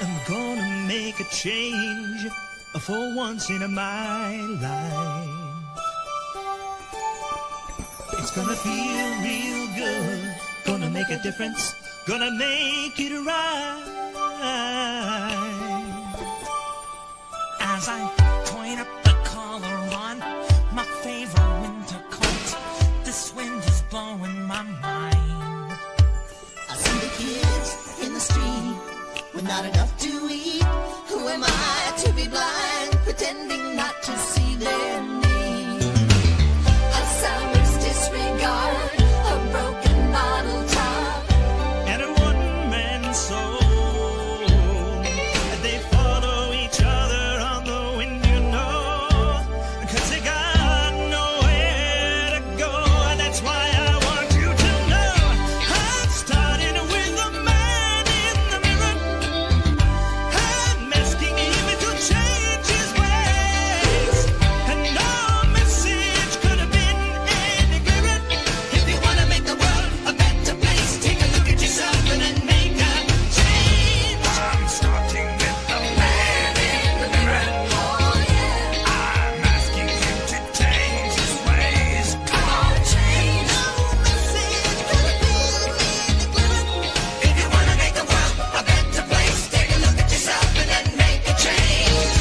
I'm gonna make a change for once in my life. It's gonna feel real good, gonna make a difference, gonna make it right. As I point up the collar on my favorite winter coat, this wind is blowing my mind. I see the kids in the street with not enough to eat. Who am I to be blind, pretending not to see their need? Alzheimer's disregard, a broken bottle top, And a one-man soul. They follow each other on the wind, you know, 'cause they got nowhere to go. That's why I want you to know I'm starting with the man in the mirror. I'm asking him to change his ways, and no message could have been any clearer. if you wanna make the world a better place, take a look at yourself and then make a change. I'm starting with the man in the mirror. Oh yeah, I'm asking him to change his ways. come on, change. No message could have been any clearer. If you wanna make the world a better place, take a look at yourself and then make a change.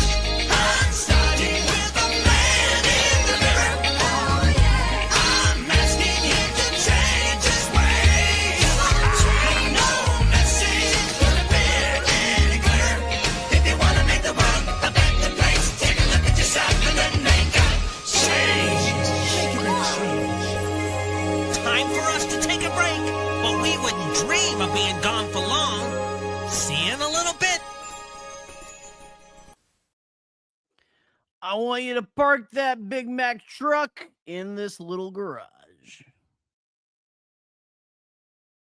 I'm starting with the man in the mirror. Oh yeah, I'm asking him to change his ways. no message could have been any clearer. If you wanna make the world a better place, take a look at yourself and then make a change. Time for us to take a break, but we wouldn't dream of being gone for long. See you in a little bit. I want you to park that Big Mac truck in this little garage.